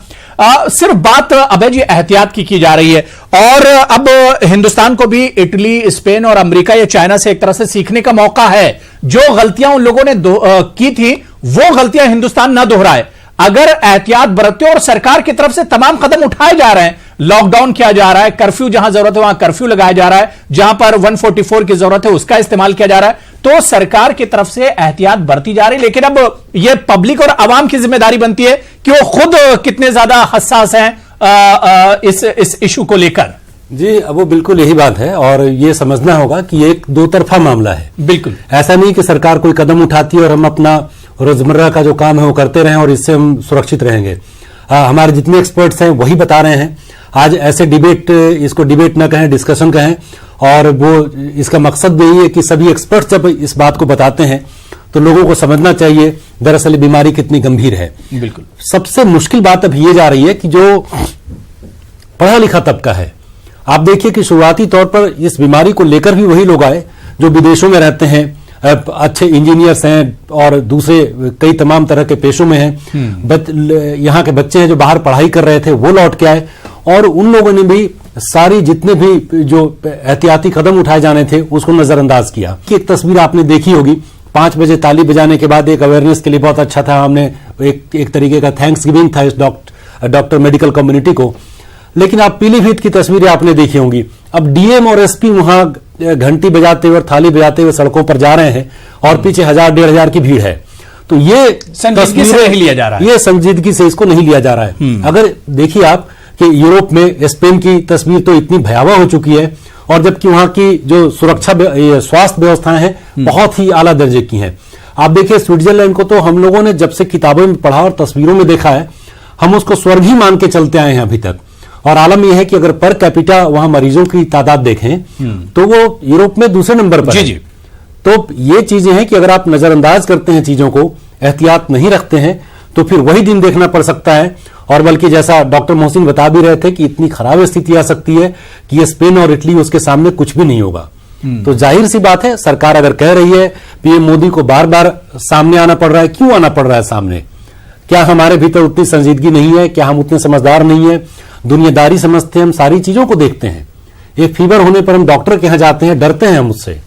सिर्फ बात अभय जी एहतियात की जा रही है और अब हिंदुस्तान को भी इटली, स्पेन और अमेरिका या चाइना से एक तरह से सीखने का मौका है। जो गलतियां उन लोगों ने की थी वो गलतियां हिंदुस्तान ना दोहराए। अगर एहतियात बरते और सरकार की तरफ से तमाम कदम उठाए जा रहे हैं, लॉकडाउन किया जा रहा है, कर्फ्यू जहां जरूरत है वहां कर्फ्यू लगाया जा रहा है, जहां पर 144 की जरूरत है उसका इस्तेमाल किया जा रहा है, तो सरकार की तरफ से एहतियात बरती जा रही है। लेकिन अब यह पब्लिक और आवाम की जिम्मेदारी बनती है कि वो खुद कितने ज्यादा हसास हैं इस इशू को लेकर। जी, अब वो बिल्कुल यही बात है और ये समझना होगा कि एक दो तरफा मामला है। बिल्कुल ऐसा नहीं कि सरकार कोई कदम उठाती है और हम अपना रोजमर्रा का जो काम है वो करते रहें और इससे हम सुरक्षित रहेंगे। हमारे जितने एक्सपर्ट्स हैं वही बता रहे हैं। आज ऐसे डिबेट, इसको डिबेट ना कहें, डिस्कशन कहें, और वो इसका मकसद यही है कि सभी एक्सपर्ट्स जब इस बात को बताते हैं तो लोगों को समझना चाहिए दरअसल बीमारी कितनी गंभीर है। बिल्कुल सबसे मुश्किल बात अब ये जा रही है कि जो पढ़ा लिखा तबका है, आप देखिए कि शुरुआती तौर पर इस बीमारी को लेकर भी वही लोग आए जो विदेशों में रहते हैं, अच्छे इंजीनियर्स हैं और दूसरे कई तमाम तरह के पेशों में हैं। यहाँ के बच्चे हैं जो बाहर पढ़ाई कर रहे थे वो लौट के आए और उन लोगों ने भी सारी जितने भी जो एहतियाती कदम उठाए जाने थे उसको नजरअंदाज किया। एक तस्वीर आपने देखी होगी, 5 बजे ताली बजाने के बाद एक अवेयरनेस के लिए बहुत अच्छा था, हमने एक तरीके का थैंक्स गिविंग था इस डॉक्टर मेडिकल कम्युनिटी को। लेकिन आप पीलीभीत की तस्वीरें आपने देखी होंगी, अब डीएम और एसपी वहां घंटी बजाते हुए और थाली बजाते हुए सड़कों पर जा रहे हैं और पीछे 1000-1500 की भीड़ है। तो ये संजीदगी से नहीं लिया जा रहा है, ये संजीदगी से इसको नहीं लिया जा रहा है। अगर देखिए आप कि यूरोप में स्पेन की तस्वीर तो इतनी भयावह हो चुकी है और जबकि वहां की जो सुरक्षा स्वास्थ्य व्यवस्थाएं हैं बहुत ही आला दर्जे की हैं। आप देखिए स्विट्जरलैंड को तो हम लोगों ने जब से किताबों में पढ़ा और तस्वीरों में देखा है, हम उसको स्वर्ग ही मान के चलते आए हैं अभी तक। और आलम यह है कि अगर पर कैपिटा वहां मरीजों की तादाद देखें तो वो यूरोप में दूसरे नंबर पर है। तो ये चीजें हैं कि अगर आप नजरअंदाज करते हैं चीजों को, एहतियात नहीं रखते हैं, तो फिर वही दिन देखना पड़ सकता है। और बल्कि जैसा डॉक्टर मोहसिन बता भी रहे थे कि इतनी खराब स्थिति आ सकती है कि ये स्पेन और इटली उसके सामने कुछ भी नहीं होगा। तो जाहिर सी बात है, सरकार अगर कह रही है, पीएम मोदी को बार बार सामने आना पड़ रहा है, क्यों आना पड़ रहा है सामने? क्या हमारे भीतर उतनी संजीदगी नहीं है? क्या हम उतने समझदार नहीं है? दुनियादारी समझते हैं, हम सारी चीजों को देखते हैं। एक फीवर होने पर हम डॉक्टर के यहां जाते हैं, डरते हैं हम उससे।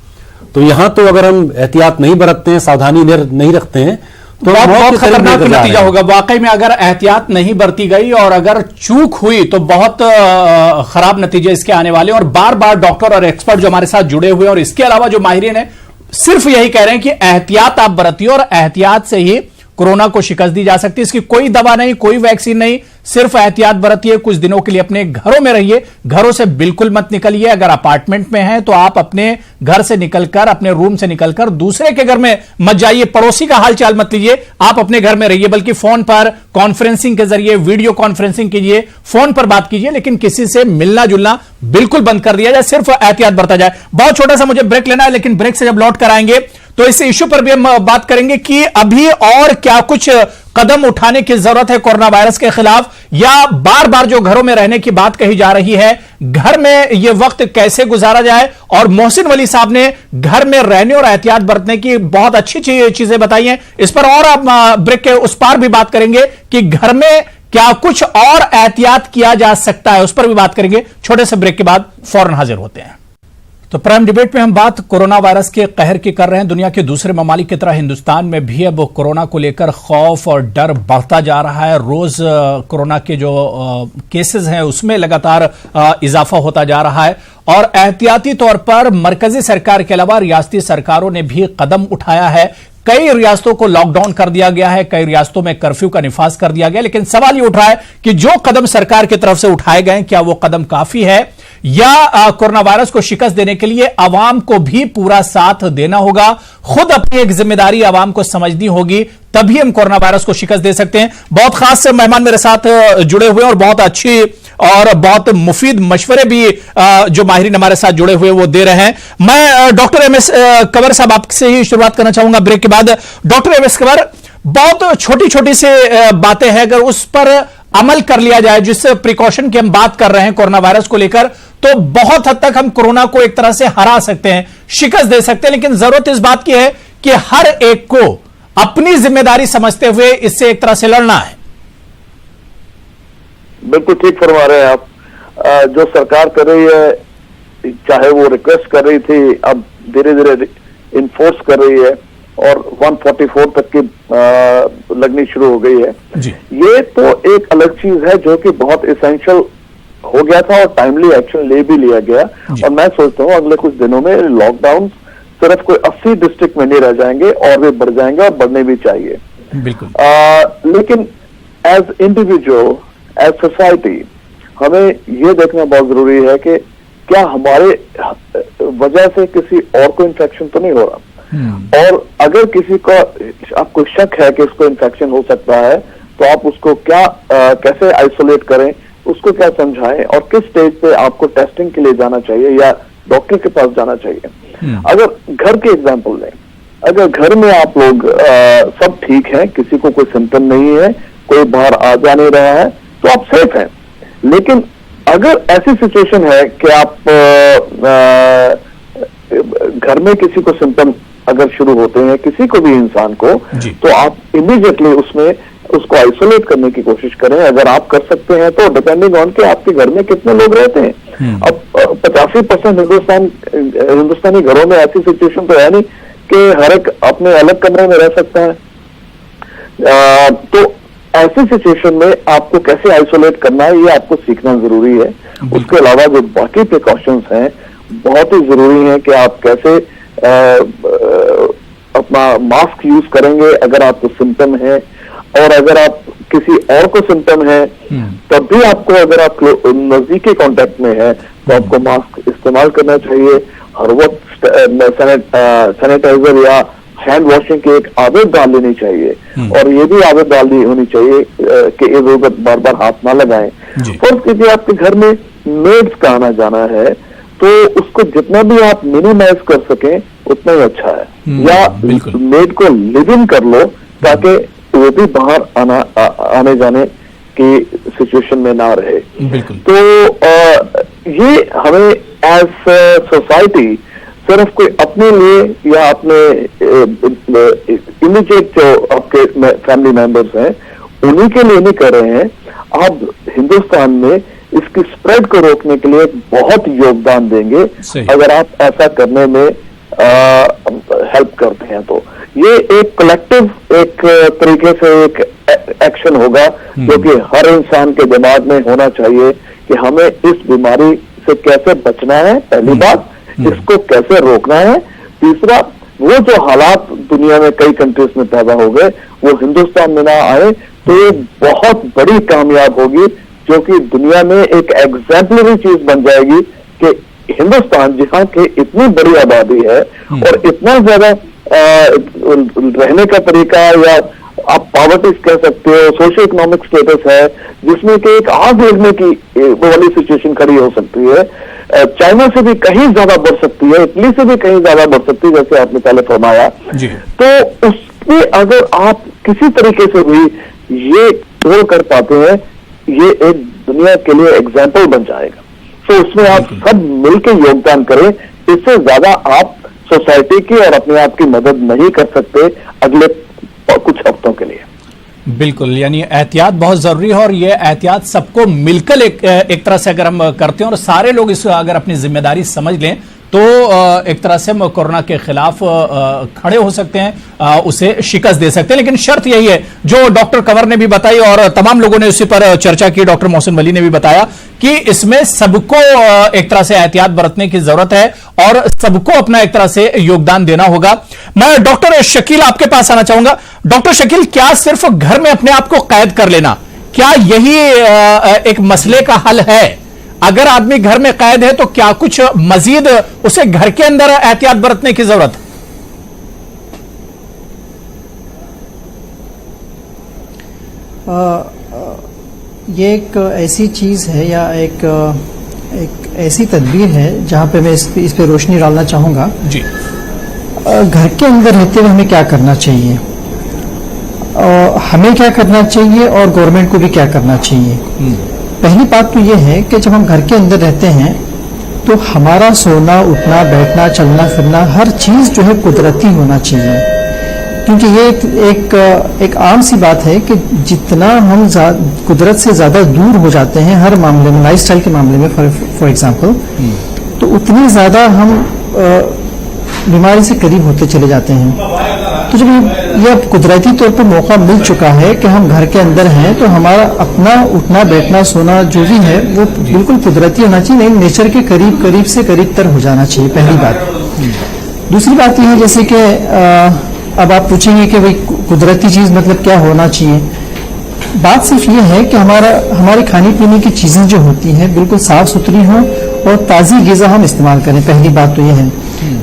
तो यहां तो अगर हम एहतियात नहीं बरतते हैं, सावधानी नहीं रखते हैं, तो बहुत खतरनाक नतीजा होगा। वाकई में अगर एहतियात नहीं बरती गई और अगर चूक हुई तो बहुत खराब नतीजे इसके आने वाले। और बार बार डॉक्टर और एक्सपर्ट जो हमारे साथ जुड़े हुए हैं और इसके अलावा जो माहिरीन है, सिर्फ यही कह रहे हैं कि एहतियात आप बरतिए और एहतियात से ही कोरोना को शिकस्त दी जा सकती है। इसकी कोई दवा नहीं, कोई वैक्सीन नहीं, सिर्फ एहतियात बरतिए। कुछ दिनों के लिए अपने घरों में रहिए, घरों से बिल्कुल मत निकलिए। अगर अपार्टमेंट में हैं तो आप अपने घर से निकलकर, अपने रूम से निकलकर दूसरे के घर में मत जाइए, पड़ोसी का हालचाल मत लीजिए। आप अपने घर में रहिए, बल्कि फोन पर कॉन्फ्रेंसिंग के जरिए वीडियो कॉन्फ्रेंसिंग कीजिए, फोन पर बात कीजिए, लेकिन किसी से मिलना जुलना बिल्कुल बंद कर दिया जाए, सिर्फ एहतियात बरता जाए। बहुत छोटा सा मुझे ब्रेक लेना है, लेकिन ब्रेक से जब लौट कर आएंगे तो इस इश्यू पर भी हम बात करेंगे कि अभी और क्या कुछ कदम उठाने की जरूरत है कोरोना वायरस के खिलाफ, या बार बार जो घरों में रहने की बात कही जा रही है, घर में यह वक्त कैसे गुजारा जाए। और मोहसिन वली साहब ने घर में रहने और एहतियात बरतने की बहुत अच्छी चीजें बताई हैं। इस पर और आप ब्रेक के उस पार भी बात करेंगे कि घर में क्या कुछ और एहतियात किया जा सकता है, उस पर भी बात करेंगे। छोटे से ब्रेक के बाद फौरन हाजिर होते हैं। तो प्राइम डिबेट में हम बात कोरोना वायरस के कहर की कर रहे हैं। दुनिया के दूसरे ममालिक की तरह हिंदुस्तान में भी अब कोरोना को लेकर खौफ और डर बढ़ता जा रहा है। रोज कोरोना के जो केसेस हैं उसमें लगातार इजाफा होता जा रहा है और एहतियाती तौर पर मरकजी सरकार के अलावा रियासती सरकारों ने भी कदम उठाया है। कई रियासतों को लॉकडाउन कर दिया गया है, कई रियासतों में कर्फ्यू का निफाज कर दिया गया। लेकिन सवाल ये उठ रहा है कि जो कदम सरकार की तरफ से उठाए गए, क्या वो कदम काफी है, या कोरोना वायरस को शिकस्त देने के लिए आवाम को भी पूरा साथ देना होगा। खुद अपनी एक जिम्मेदारी आवाम को समझनी होगी, तभी हम कोरोना वायरस को शिकस्त दे सकते हैं। बहुत खास मेहमान मेरे साथ जुड़े हुए और बहुत अच्छी और बहुत मुफीद मशवरे भी जो माहिरीन हमारे साथ जुड़े हुए वो दे रहे हैं। मैं डॉक्टर एमएस कंवर साहब आपसे ही शुरुआत करना चाहूंगा ब्रेक के बाद। डॉक्टर एमएस कंवर, बहुत छोटी छोटी से बातें हैं, अगर उस पर अमल कर लिया जाए, जिस प्रिकॉशन की हम बात कर रहे हैं कोरोना वायरस को लेकर, तो बहुत हद तक हम कोरोना को एक तरह से हरा सकते हैं, शिकस्त दे सकते हैं। लेकिन जरूरत इस बात की है कि हर एक को अपनी जिम्मेदारी समझते हुए इससे एक तरह से लड़ना है। बिल्कुल ठीक फरमा रहे हैं आप। जो सरकार कर रही है, चाहे वो रिक्वेस्ट कर रही थी, अब धीरे धीरे इन्फोर्स कर रही है और 144 तक की लगनी शुरू हो गई है जी। ये तो एक अलग चीज है जो कि बहुत इसेंशियल हो गया था और टाइमली एक्शन ले भी लिया गया। और मैं सोचता हूँ अगले कुछ दिनों में लॉकडाउन सिर्फ कोई 80 डिस्ट्रिक्ट में नहीं रह जाएंगे और वे बढ़ जाएंगे और बढ़ने भी चाहिए। बिल्कुल। लेकिन एज इंडिविजुअल, एज सोसाइटी, हमें ये देखना बहुत जरूरी है कि क्या हमारे वजह से किसी और को इन्फेक्शन तो नहीं हो रहा। और अगर किसी को आपको शक है कि इसको इन्फेक्शन हो सकता है, तो आप उसको क्या कैसे आइसोलेट करें, उसको क्या समझाएं और किस स्टेज पे आपको टेस्टिंग के लिए जाना चाहिए या डॉक्टर के पास जाना चाहिए। अगर घर के एग्जांपल लें, अगर घर में आप लोग सब ठीक है, किसी को कोई सिम्टम नहीं है, कोई बाहर आ जा नहीं रहा है, तो आप सेफ हैं। लेकिन अगर ऐसी सिचुएशन है कि आप घर में किसी को सिम्टम अगर शुरू होते हैं, किसी को भी इंसान को, तो आप इमीडिएटली उसको आइसोलेट करने की कोशिश करें। अगर आप कर सकते हैं तो, डिपेंडिंग ऑन के आपके घर में कितने लोग रहते हैं। अब 85% हिंदुस्तानी घरों में ऐसी सिचुएशन तो है नहीं कि हर एक अपने अलग कमरे में रह सकता है। तो ऐसी सिचुएशन में आपको कैसे आइसोलेट करना है, ये आपको सीखना जरूरी है। उसके अलावा जो बाकी प्रिकॉशंस हैं बहुत ही जरूरी है कि आप कैसे अपना मास्क यूज करेंगे अगर आपको सिम्टम है, और अगर आप किसी और को सिम्टम है तब भी आपको, अगर आप नजदीकी कांटेक्ट में है, तो आपको मास्क इस्तेमाल करना चाहिए। हर वक्त सैनिटाइजर या हैंड वॉशिंग की एक आदत डाल लेनी चाहिए, और ये भी आदत डालनी होनी चाहिए कि इधर उधर बार बार हाथ ना लगाएं। फर्ज कीजिए आपके घर में मेड्स का आना जाना है, तो उसको जितना भी आप मिनिमाइज कर सकें उतना ही अच्छा है। या मेड को लिव इन कर लो ताकि वो भी बाहर आने जाने की सिचुएशन में ना रहे। तो ये हमें एज सोसाइटी सिर्फ कोई अपने लिए या अपने इमीडिएट जो आपके फैमिली मेंबर्स हैं उन्हीं के लिए नहीं कर रहे हैं, आप हिंदुस्तान में इसकी स्प्रेड को रोकने के लिए बहुत योगदान देंगे अगर आप ऐसा करने में हेल्प करते हैं। तो ये एक कलेक्टिव एक तरीके से एक एक्शन होगा जो कि हर इंसान के दिमाग में होना चाहिए कि हमें इस बीमारी से कैसे बचना है, पहली बात, इसको कैसे रोकना है, तीसरा वो जो हालात दुनिया में कई कंट्रीज में पैदा हो गए वो हिंदुस्तान में ना आए, तो ये बहुत बड़ी कामयाब होगी जो कि दुनिया में एक एग्जाम्पलरी चीज बन जाएगी कि हिंदुस्तान जहां की इतनी बड़ी आबादी है और इतना ज्यादा रहने का तरीका या आप पॉवर्टी कह सकते हो, सोशो इकोनॉमिक स्टेटस है जिसमें कि एक आग लगने की वो वाली सिचुएशन खड़ी हो सकती है, चाइना से भी कहीं ज्यादा बढ़ सकती है, इटली से भी कहीं ज्यादा बढ़ सकती है जैसे आपने पहले फरमाया। तो उसमें अगर आप किसी तरीके से भी ये तोड़ कर पाते हैं, ये एक दुनिया के लिए एग्जाम्पल बन जाएगा। तो उसमें आप सब मिलकर योगदान करें, इससे ज्यादा आप सोसाइटी की और अपने आप की मदद नहीं कर सकते अगले कुछ हफ्तों के लिए। बिल्कुल, यानी एहतियात बहुत जरूरी है और ये एहतियात सबको मिलकर एक तरह से अगर हम करते हैं और सारे लोग इस अगर अपनी जिम्मेदारी समझ लें तो एक तरह से हम कोरोना के खिलाफ खड़े हो सकते हैं, उसे शिकस्त दे सकते हैं। लेकिन शर्त यही है जो डॉक्टर कंवर ने भी बताई और तमाम लोगों ने उसी पर चर्चा की, डॉक्टर मोहसिन वली ने भी बताया कि इसमें सबको एक तरह से एहतियात बरतने की जरूरत है और सबको अपना एक तरह से योगदान देना होगा। मैं डॉक्टर शकील आपके पास आना चाहूंगा। डॉक्टर शकील, क्या सिर्फ घर में अपने आप को कैद कर लेना, क्या यही एक मसले का हल है? अगर आदमी घर में कैद है तो क्या कुछ मजीद उसे घर के अंदर एहतियात बरतने की जरूरत है? ये एक ऐसी चीज है या एक ऐसी तदबीर है जहां पे मैं इस पे रोशनी डालना चाहूंगा जी। घर के अंदर रहते हुए हमें क्या करना चाहिए, हमें क्या करना चाहिए और गवर्नमेंट को भी क्या करना चाहिए। पहली बात तो यह है कि जब हम घर के अंदर रहते हैं तो हमारा सोना, उठना, बैठना, चलना फिरना हर चीज जो है कुदरती होना चाहिए, क्योंकि ये एक आम सी बात है कि जितना हम कुदरत से ज्यादा दूर हो जाते हैं हर मामले में, लाइफस्टाइल के मामले में फॉर एग्जांपल, तो उतनी ज्यादा हम बीमारी से करीब होते चले जाते हैं। तो जब ये कुदरती तौर पर मौका मिल चुका है कि हम घर के अंदर हैं तो हमारा अपना उठना, बैठना, सोना जो भी है वो बिल्कुल कुदरती होना चाहिए, नहीं नेचर के करीब से करीब तर हो जाना चाहिए, पहली बात। दूसरी बात यह है जैसे कि अब आप पूछेंगे कि भाई कुदरती चीज मतलब क्या होना चाहिए। बात सिर्फ ये है कि हमारे खाने पीने की चीजें जो होती हैं बिल्कुल साफ सुथरी हों और ताज़ी ग़िज़ा हम इस्तेमाल करें, पहली बात तो ये है।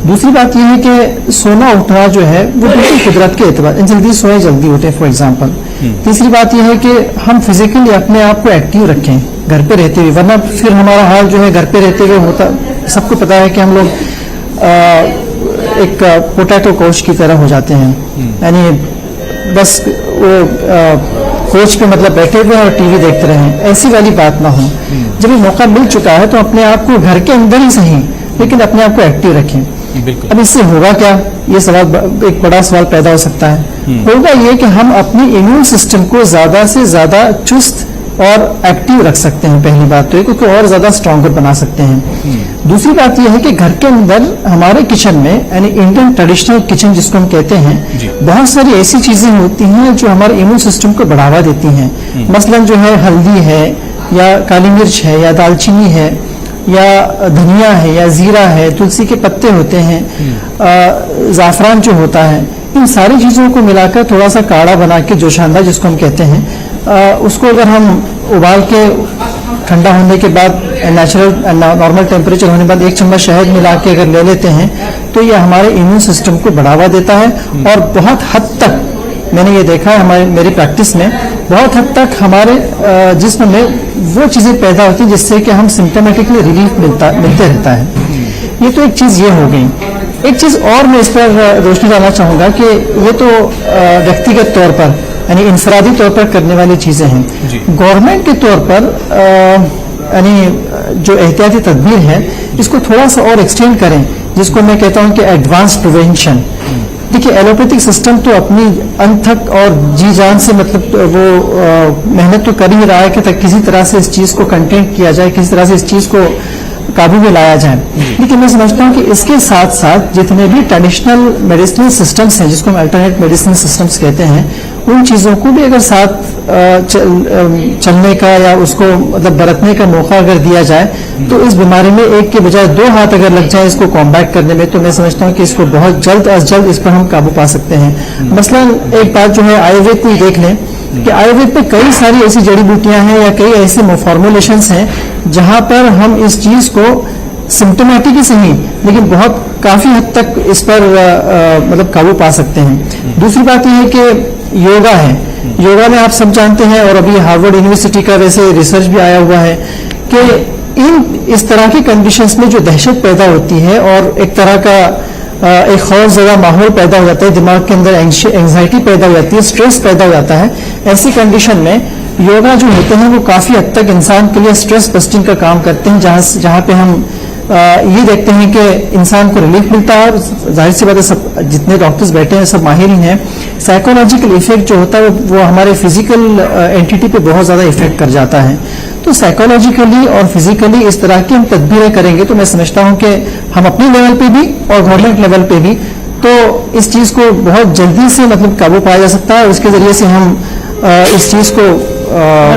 दूसरी बात यह है कि सोना उठना जो है वो बिल्कुल कुदरत के एतबार, जल्दी सोए जल्दी उठे फॉर एग्जांपल। तीसरी बात यह है कि हम फिजिकली अपने आप को एक्टिव रखें घर पे रहते हुए, वरना फिर हमारा हाल जो है घर पे रहते हुए होता, सबको पता है कि हम लोग एक पोटैटो कोच की तरह हो जाते हैं, यानी बस वो कोच पे मतलब बैठे हुए और टीवी देखते रहें, ऐसी वाली बात ना हो। जब ये मौका मिल चुका है तो अपने आप को घर के अंदर ही सही लेकिन अपने आप को एक्टिव रखें। अब इससे होगा क्या, ये सवाल एक बड़ा सवाल पैदा हो सकता है। होगा ये कि हम अपने इम्यून सिस्टम को ज्यादा से ज्यादा चुस्त और एक्टिव रख सकते हैं, पहली बात तो, उसको और ज्यादा स्ट्रॉन्गर बना सकते हैं। दूसरी बात यह है कि घर के अंदर हमारे किचन में, यानी इंडियन ट्रेडिशनल किचन जिसको हम कहते हैं, बहुत सारी ऐसी चीजें होती हैं जो हमारे इम्यून सिस्टम को बढ़ावा देती हैं। मसलन जो है हल्दी है या काली मिर्च है या दालचीनी है या धनिया है या जीरा है, तुलसी के पत्ते होते हैं, ज़ाफ़रान जो होता है, इन सारी चीज़ों को मिलाकर थोड़ा सा काढ़ा बना के जोशांदा जिसको हम कहते हैं, उसको अगर हम उबाल के ठंडा होने के बाद नेचुरल नॉर्मल टेम्परेचर होने के बाद 1 चम्मच शहद मिला के अगर ले लेते हैं तो ये हमारे इम्यून सिस्टम को बढ़ावा देता है और बहुत हद तक मैंने ये देखा है मेरी प्रैक्टिस में, बहुत हद तक हमारे जिस्म में वो चीज़ें पैदा होती हैं जिससे कि हम सिम्टोमेटिकली रिलीफ मिलते रहता है। ये तो एक चीज़ ये हो गई। एक चीज़ और मैं इस पर रोशनी डालना चाहूँगा कि ये तो व्यक्तिगत तौर पर यानी इंफरादी तौर पर करने वाली चीज़ें हैं। गवर्नमेंट के तौर पर यानी जो एहतियाती तदबीर है इसको थोड़ा सा और एक्सटेंड करें, जिसको मैं कहता हूँ कि एडवांस प्रिवेंशन। देखिए, एलोपैथिक सिस्टम तो अपनी अनथक और जी जान से मतलब वो मेहनत तो कर ही रहा है कि किसी तरह से इस चीज़ को कंटेन किया जाए, किसी तरह से इस चीज़ को काबू में लाया जाए। लेकिन मैं समझता हूँ कि इसके साथ साथ जितने भी ट्रेडिशनल मेडिसिनल सिस्टम्स हैं, जिसको हम अल्टरनेट मेडिसिनल सिस्टम्स कहते हैं, उन चीज़ों को भी अगर साथ चलने का या उसको मतलब बरतने का मौका अगर दिया जाए तो इस बीमारी में एक के बजाय दो हाथ अगर लग जाए इसको कॉम्बैट करने में, तो मैं समझता हूँ कि इसको बहुत जल्द अज जल्द इस पर हम काबू पा सकते हैं। मसलन एक बात जो है आयुर्वेद को देख लें कि आयुर्वेद में कई सारी ऐसी जड़ी बूटियां हैं या कई ऐसे फॉर्मुलेशंस हैं जहां पर हम इस चीज को सिम्टोमेटिक ही सही लेकिन बहुत काफी हद तक इस पर मतलब काबू पा सकते हैं। दूसरी बात यह है कि योगा है। योगा में आप सब जानते हैं और अभी हार्वर्ड यूनिवर्सिटी का वैसे रिसर्च भी आया हुआ है कि इस तरह की कंडीशंस में जो दहशत पैदा होती है और एक तरह का एक खौफजदा माहौल पैदा हो जाता है, दिमाग के अंदर एंग्जाइटी पैदा हो जाती है, स्ट्रेस पैदा हो जाता है, ऐसी कंडीशन में योगा जो होते हैं वो काफी हद तक इंसान के लिए स्ट्रेस बस्टिंग का काम करते हैं, जहां पे हम ये देखते हैं कि इंसान को रिलीफ मिलता है। और जाहिर सी बात है, सब जितने डॉक्टर्स बैठे हैं सब माहिर ही हैं। साइकोलॉजिकल इफेक्ट जो होता है वो हमारे फिजिकल एंटिटी पे बहुत ज्यादा इफेक्ट कर जाता है। तो साइकोलॉजिकली और फिजिकली इस तरह की हम तदबीरें करेंगे तो मैं समझता हूं कि हम अपने लेवल पे भी और गवर्नमेंट लेवल पे भी तो इस चीज को बहुत जल्दी से मतलब काबू पाया जा सकता है और इसके जरिए से हम इस चीज को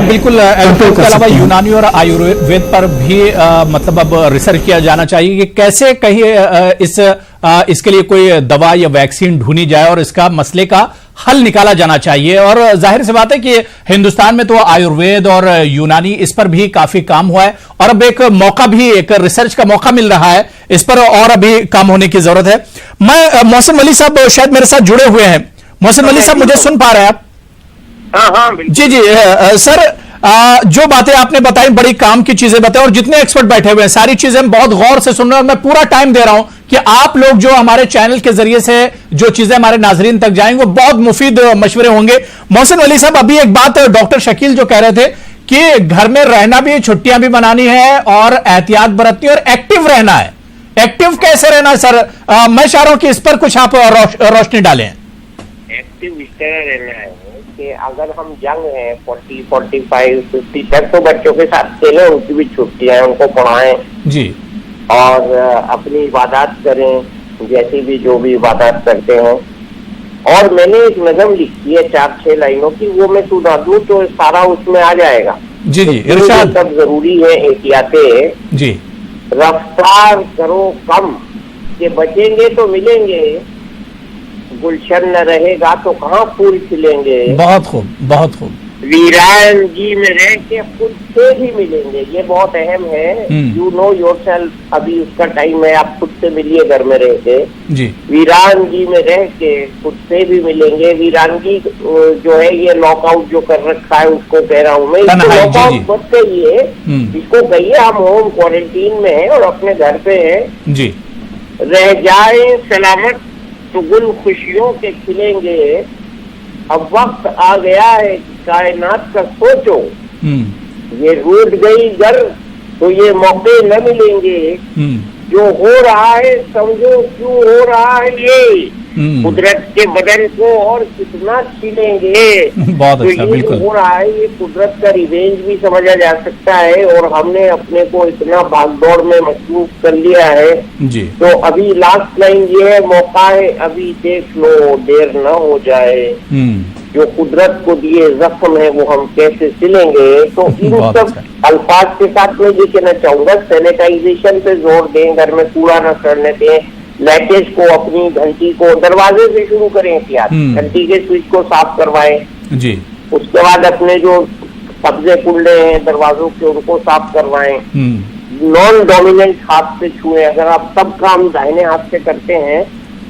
बिल्कुल एलोपैथ के अलावा यूनानी और आयुर्वेद पर भी मतलब अब रिसर्च किया जाना चाहिए कि कैसे कहीं इसके लिए कोई दवा या वैक्सीन ढूंढी जाए और इसका मसले का हल निकाला जाना चाहिए। और जाहिर सी बात है कि हिंदुस्तान में तो आयुर्वेद और यूनानी इस पर भी काफी काम हुआ है और अब एक मौका भी, एक रिसर्च का मौका मिल रहा है, इस पर और अभी काम होने की जरूरत है। मैं मोहसिन वली साहब शायद मेरे साथ जुड़े हुए हैं। मोहसिन वली साहब, मुझे सुन पा रहे हैं आप? हाँ, जी सर, जो बातें आपने बताई बड़ी काम की चीजें बताई और जितने एक्सपर्ट बैठे हुए हैं सारी चीजें हम बहुत गौर से सुन रहे हैं और मैं पूरा टाइम दे रहा हूं कि आप लोग जो हमारे चैनल के जरिए से जो चीजें हमारे नाजरीन तक जाएंगे वो बहुत मुफीद मशवरे होंगे। मोहसिन वली साहब, अभी एक बात डॉक्टर शकील जो कह रहे थे कि घर में रहना भी, छुट्टियां भी मनानी है और एहतियात बरतनी और एक्टिव रहना है। एक्टिव कैसे रहना है सर? मैं चाह रहा हूं कि इस पर कुछ आप रोशनी डालें। एक्टिव इस तरह रहना है कि अगर हम यंग हैं 40, 45, 50 तक तो बच्चों के साथ खेलें, उनकी भी छुट्टियां हैं, उनको पढ़ाएं जी और अपनी इबादत करें जैसी भी जो भी इबादत करते हैं। और मैंने एक नज़म लिखी है 4-6 लाइनों की, वो मैं सुना दूं तो सारा उसमें आ जाएगा। जी इरशाद। सब जरूरी है एहतियातें जी। रफ्तार करो कम कि बचेंगे तो मिलेंगे, गुलशन न रहेगा तो कहाँ फूल खिलेंगे। बहुत खूब, बहुत खूब। वीरानगी में रह के खुद से भी मिलेंगे, ये बहुत अहम है। यू नो योरसेल्फ, अभी उसका टाइम है, आप खुद से मिलिए घर में रह के जी। वीरानगी में रह के खुद से भी मिलेंगे। वीरानगी जो है ये लॉकआउट जो कर रखा है उसको कह रहा हूँ मैं, इसको लॉकआउट मत कहिए, इसको कहिए हम होम क्वारंटीन में है और अपने घर पे है जी। रह जाए सलामत तो गुल खुशियों के खिलेंगे, अब वक्त आ गया है कायनात का सोचो, ये रूठ गई घर तो ये मौके न मिलेंगे, जो हो रहा है समझो क्यों हो रहा है ये, कुदरत के बदन को और कितना छीलेंगे। बहुत अच्छा, तो ये हो रहा है, ये कुदरत का रिवेंज भी समझा जा सकता है और हमने अपने को इतना भागदौड़ में मसरूफ कर लिया है जी। तो अभी लास्ट लाइन ये है, मौका है अभी देख लो देर न हो जाए, जो कुदरत को दिए जख्म है वो हम कैसे सिलेंगे। तो इन सब अल्फाज के साथ मैं ये कहना चाहूंगा, सैनिटाइजेशन पे जोर दें, घर में कूड़ा न करने दें, लैकेज को, अपनी घंटी को दरवाजे से शुरू करें एहतियात, घंटी के स्विच को साफ करवाएं जी। उसके बाद अपने जो कब्जे कुल्ले हैं दरवाजों के उनको साफ करवाएं, नॉन डोमिनेंट हाथ से छुएं। अगर आप सब काम दाहिने हाथ से करते हैं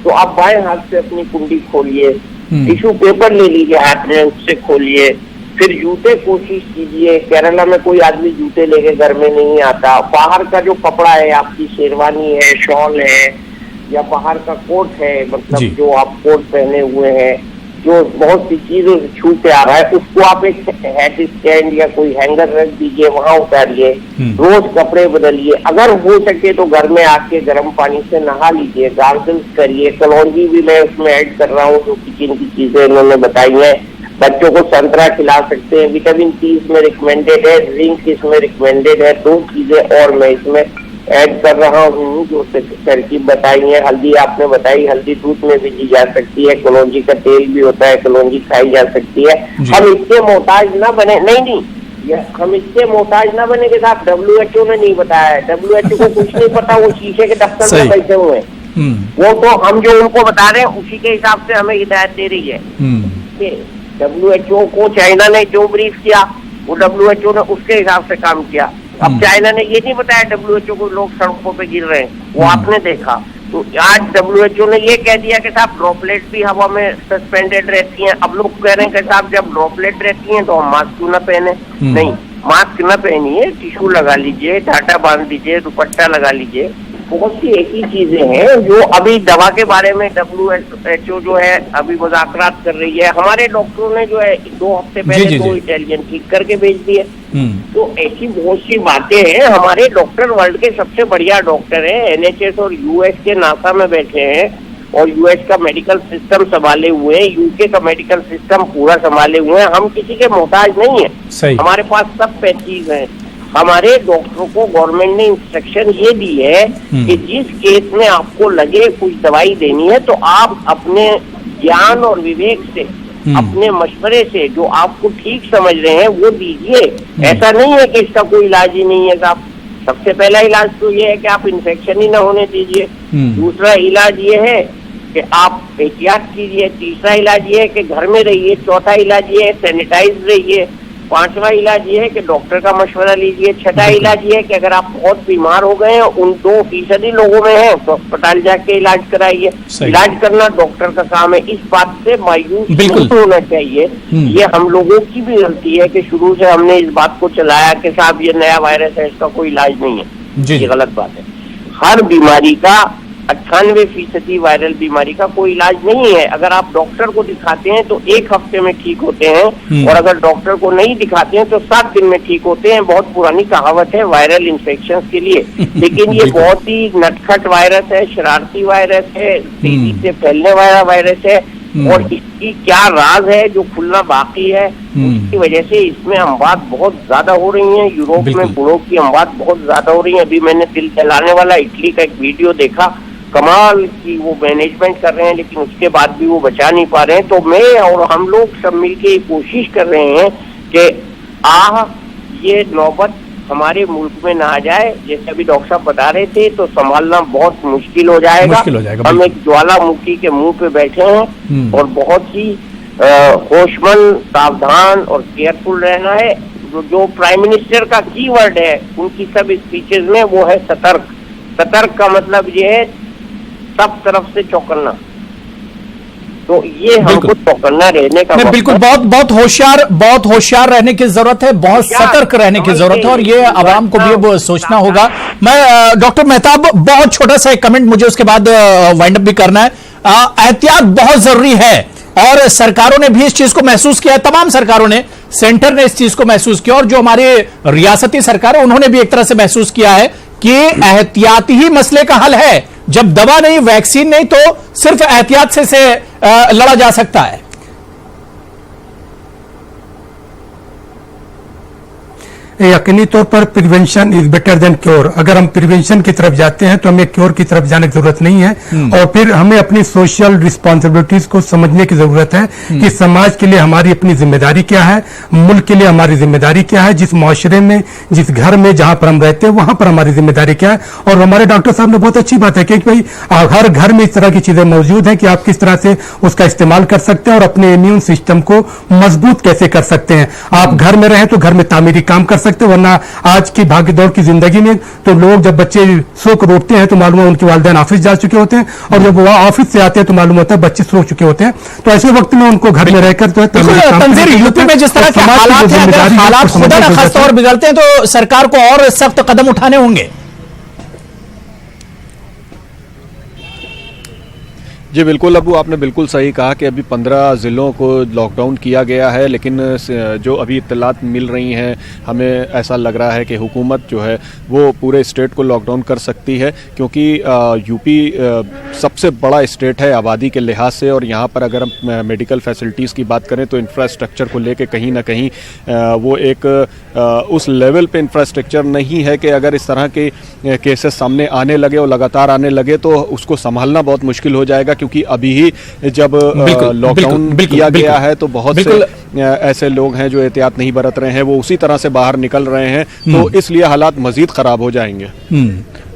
तो आप बाएं हाथ से अपनी कुंडी खोलिए, टिश्यू पेपर ले लीजिए हाथ में, उससे खोलिए, फिर जूते कोशिश कीजिए, केरला में कोई आदमी जूते लेके घर में नहीं आता। बाहर का जो कपड़ा है, आपकी शेरवानी है, शॉल है, या बाहर का कोट है, मतलब जो आप कोट पहने हुए हैं, जो बहुत सी चीजों से छू के आ रहा है, उसको आप एक हेड स्टैंड या कोई हैंगर रख दीजिए, वहां उतारिए, रोज कपड़े बदलिए। अगर हो सके तो घर में आके गर्म पानी से नहा लीजिए, गार्गल्स करिए। कलौंजी भी मैं उसमें ऐड कर रहा हूँ, जो किचन की चीजें इन्होंने बताई हैं। बच्चों को संतरा खिला सकते हैं, विटामिन सी इसमें रिकमेंडेड है, जिंक इसमें रिकमेंडेड है। 2 चीजें और मैं इसमें ऐड कर रहा हूँ जो तरकीब बताई है। हल्दी आपने बताई, हल्दी दूध में भी दी जा सकती है, कलौंजी का तेल भी होता है, कलौंजी खाई जा सकती है। हम इसके मोहताज ना बने, नहीं हम इसके मोहताज ना बने के साथ। WHO ने नहीं बताया है, WHO को कुछ नहीं पता, वो शीशे के दफ्तर में बैठे हुए हैं। वो तो हम जो उनको बता रहे हैं उसी के हिसाब से हमें हिदायत दे रही है। WHO को चाइना ने जो ब्रीफ किया, वो WHO ने उसके हिसाब से काम किया। अब चाइना ने ये नहीं बताया WHO को लोग सड़कों पे गिर रहे हैं, वो आपने देखा। तो आज WHO ने ये कह दिया कि साहब ड्रॉपलेट भी हवा में सस्पेंडेड रहती हैं। अब लोग कह रहे हैं कि साहब जब ड्रॉपलेट रहती हैं तो हम मास्क क्यों ना पहने। नहीं, मास्क न पहनिए, टिश्यू लगा लीजिए, टाटा बांध लीजिए, दुपट्टा लगा लीजिए। बहुत सी ऐसी चीजें हैं जो अभी दवा के बारे में WHO जो है अभी मुज़ाकरात कर रही है। हमारे डॉक्टरों ने जो है 2 हफ्ते पहले 2 इटालियन ठीक करके भेज दिए। तो ऐसी बहुत सी बातें हैं। हमारे डॉक्टर वर्ल्ड के सबसे बढ़िया डॉक्टर हैं, NHS और US के नासा में बैठे हैं और US का मेडिकल सिस्टम संभाले हुए हैं, UK का मेडिकल सिस्टम पूरा संभाले हुए हैं। हम किसी के मोहताज नहीं है, हमारे पास सब पैचीज हैं। हमारे डॉक्टरों को गवर्नमेंट ने इंस्ट्रक्शन ये दी है कि जिस केस में आपको लगे कुछ दवाई देनी है तो आप अपने ज्ञान और विवेक से, अपने मशवरे से जो आपको ठीक समझ रहे हैं वो दीजिए। ऐसा नहीं है कि इसका कोई इलाज ही नहीं है साहब। सबसे पहला इलाज तो ये है कि आप इन्फेक्शन ही ना होने दीजिए। दूसरा इलाज ये है कि आप एहतियात कीजिए। तीसरा इलाज ये है कि घर में रहिए। चौथा इलाज ये है सैनिटाइज रहिए। 5वां इलाज ये है कि डॉक्टर का मशवरा लीजिए। 6वां इलाज ये है कि अगर आप बहुत बीमार हो गए हैं, उन 2% लोगों में है, तो अस्पताल जाके इलाज कराइए। इलाज करना डॉक्टर का काम है। इस बात से मायूस नहीं होना चाहिए। ये हम लोगों की भी गलती है कि शुरू से हमने इस बात को चलाया कि साहब ये नया वायरस है, इसका कोई इलाज नहीं है। ये गलत बात है। हर बीमारी का 98% वायरल बीमारी का कोई इलाज नहीं है। अगर आप डॉक्टर को दिखाते हैं तो 1 हफ्ते में ठीक होते हैं, और अगर डॉक्टर को नहीं दिखाते हैं तो 7 दिन में ठीक होते हैं। बहुत पुरानी कहावत है वायरल इन्फेक्शन के लिए। लेकिन ये बहुत ही नटखट वायरस है, शरारती वायरस है, तेजी से फैलने वाला वायरस है, और इसकी क्या राज है जो खुलना बाकी है। उसकी वजह से इसमें अमवात बहुत ज्यादा हो रही हैं। यूरोप में बूढ़ों की अमवात बहुत ज्यादा हो रही है। अभी मैंने दिल जलाने वाला इटली का एक वीडियो देखा, कमाल की वो मैनेजमेंट कर रहे हैं, लेकिन उसके बाद भी वो बचा नहीं पा रहे हैं। तो मैं और हम लोग सब मिलके कोशिश कर रहे हैं कि ये नौबत हमारे मुल्क में ना आ जाए। जैसे अभी डॉक्टर साहब बता रहे थे, तो संभालना बहुत मुश्किल हो जाएगा। हम एक ज्वालामुखी के मुंह पे बैठे हैं और बहुत ही होशमंद, सावधान और केयरफुल रहना है। जो प्राइम मिनिस्टर का कीवर्ड है उनकी सब स्पीचेज में, वो है सतर्क। सतर्क का मतलब ये है सब तरफ से चौकन्ना। तो ये हमको चौकन्ना रहने का बिल्कुल बहुत होशियार रहने की जरूरत है, बहुत सतर्क रहने की जरूरत है, और ये आवाम को भी अब सोचना होगा। मैं डॉक्टर मेहताब, बहुत छोटा सा एक कमेंट, मुझे उसके बाद वाइंड अप भी करना है। एहतियात बहुत जरूरी है और सरकारों ने भी इस चीज को महसूस किया है। तमाम सरकारों ने, सेंटर ने इस चीज को महसूस किया, और जो हमारे रियासती सरकार है उन्होंने भी एक तरह से महसूस किया है कि एहतियाती ही मसले का हल है। जब दवा नहीं, वैक्सीन नहीं, तो सिर्फ एहतियात से लड़ा जा सकता है। यकीनी तौर पर prevention is better than cure. अगर हम प्रिवेंशन की तरफ जाते हैं तो हमें क्योर की तरफ जाने की जरूरत नहीं है। और फिर हमें अपनी सोशल रिस्पॉन्सिबिलिटीज को समझने की जरूरत है कि समाज के लिए हमारी अपनी जिम्मेदारी क्या है, मुल्क के लिए हमारी जिम्मेदारी क्या है, जिस माशरे में, जिस घर में जहां पर हम रहते हैं वहां पर हमारी जिम्मेदारी क्या है। और हमारे डॉक्टर साहब ने बहुत अच्छी बात है कि भाई हर घर में इस तरह की चीजें मौजूद हैं कि आप किस तरह से उसका इस्तेमाल कर सकते हैं और अपने इम्यून सिस्टम को मजबूत कैसे कर सकते हैं। आप घर में रहें तो घर में तामीरी काम कर सकते सकते, वरना आज की भागदौड़ की जिंदगी में तो लोग जब बच्चे सो कर उठते हैं तो मालूम है उनके वालिदैन ऑफिस जा चुके होते हैं, और जब वो ऑफिस से आते हैं तो मालूम होता है बच्चे सो चुके होते हैं। तो ऐसे वक्त में उनको घर में रहकर जो है तंजीर, यूपी में जिस तरह के हालात हैं, अगर हालात खुदा न खास्ता और बिगड़ते हैं तो सरकार को और सख्त कदम उठाने होंगे। जी बिल्कुल अबू, आपने बिल्कुल सही कहा कि अभी 15 ज़िलों को लॉकडाउन किया गया है, लेकिन जो अभी इत्तलात मिल रही हैं हमें ऐसा लग रहा है कि हुकूमत जो है वो पूरे स्टेट को लॉकडाउन कर सकती है, क्योंकि यूपी सबसे बड़ा स्टेट है आबादी के लिहाज से, और यहाँ पर अगर हम मेडिकल फैसिलिटीज़ की बात करें तो इंफ्रास्ट्रक्चर को लेके कहीं ना कहीं वो एक उस लेवल पे इंफ्रास्ट्रक्चर नहीं है कि अगर इस तरह के केसेस सामने आने लगे और लगातार आने लगे तो उसको संभालना बहुत मुश्किल हो जाएगा, क्योंकि अभी ही जब लॉकडाउन किया गया है तो बहुत से ऐसे लोग हैं जो एहतियात नहीं बरत रहे हैं, वो उसी तरह से बाहर निकल रहे हैं, तो इसलिए हालात मजीद खराब हो जाएंगे।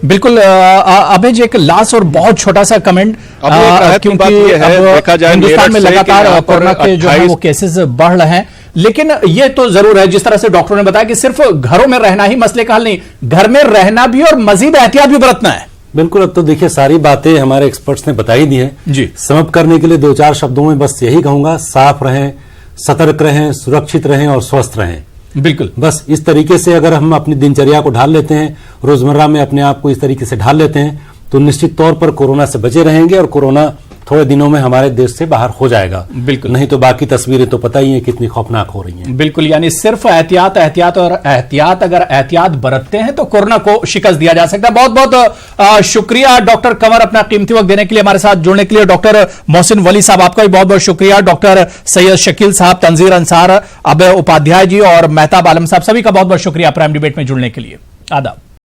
बिल्कुल। अभी एक लास्ट और बहुत छोटा सा कमेंट, क्योंकि देखा जाए हिंदुस्तान में लगातार कोरोना के जो है वो केसेस बढ़ रहे हैं, लेकिन ये तो जरूर है जिस तरह से डॉक्टरों ने बताया कि सिर्फ घरों में रहना ही मसले का हल नहीं, घर में रहना भी और मजीद एहतियात भी बरतना है। बिल्कुल, अब तो देखिए सारी बातें हमारे एक्सपर्ट्स ने बताई दी हैं जी। समअप करने के लिए 2-4 शब्दों में बस यही कहूंगा, साफ रहें, सतर्क रहें, सुरक्षित रहें और स्वस्थ रहें। बिल्कुल, बस इस तरीके से अगर हम अपनी दिनचर्या को ढाल लेते हैं, रोजमर्रा में अपने आप को इस तरीके से ढाल लेते हैं, तो निश्चित तौर पर कोरोना से बचे रहेंगे और कोरोना थोड़े दिनों में हमारे देश से बाहर हो जाएगा। बिल्कुल, नहीं तो बाकी तस्वीरें तो पता ही है कितनी खौफनाक हो रही हैं। बिल्कुल, यानी सिर्फ एहतियात एहतियात और एहतियात, अगर एहतियात बरतते हैं तो कोरोना को शिकस्त दिया जा सकता है। बहुत बहुत शुक्रिया डॉक्टर कंवर, अपना कीमती वक्त देने के लिए, हमारे साथ जुड़ने के लिए। डॉक्टर मोहसिन वली साहब आपका भी बहुत बहुत शुक्रिया। डॉक्टर सैयद शकील साहब, तंजीर अंसार, अभय उपाध्याय जी और मेहताब आलम साहब, सभी का बहुत बहुत शुक्रिया प्राइम डिबेट में जुड़ने के लिए। आदाब।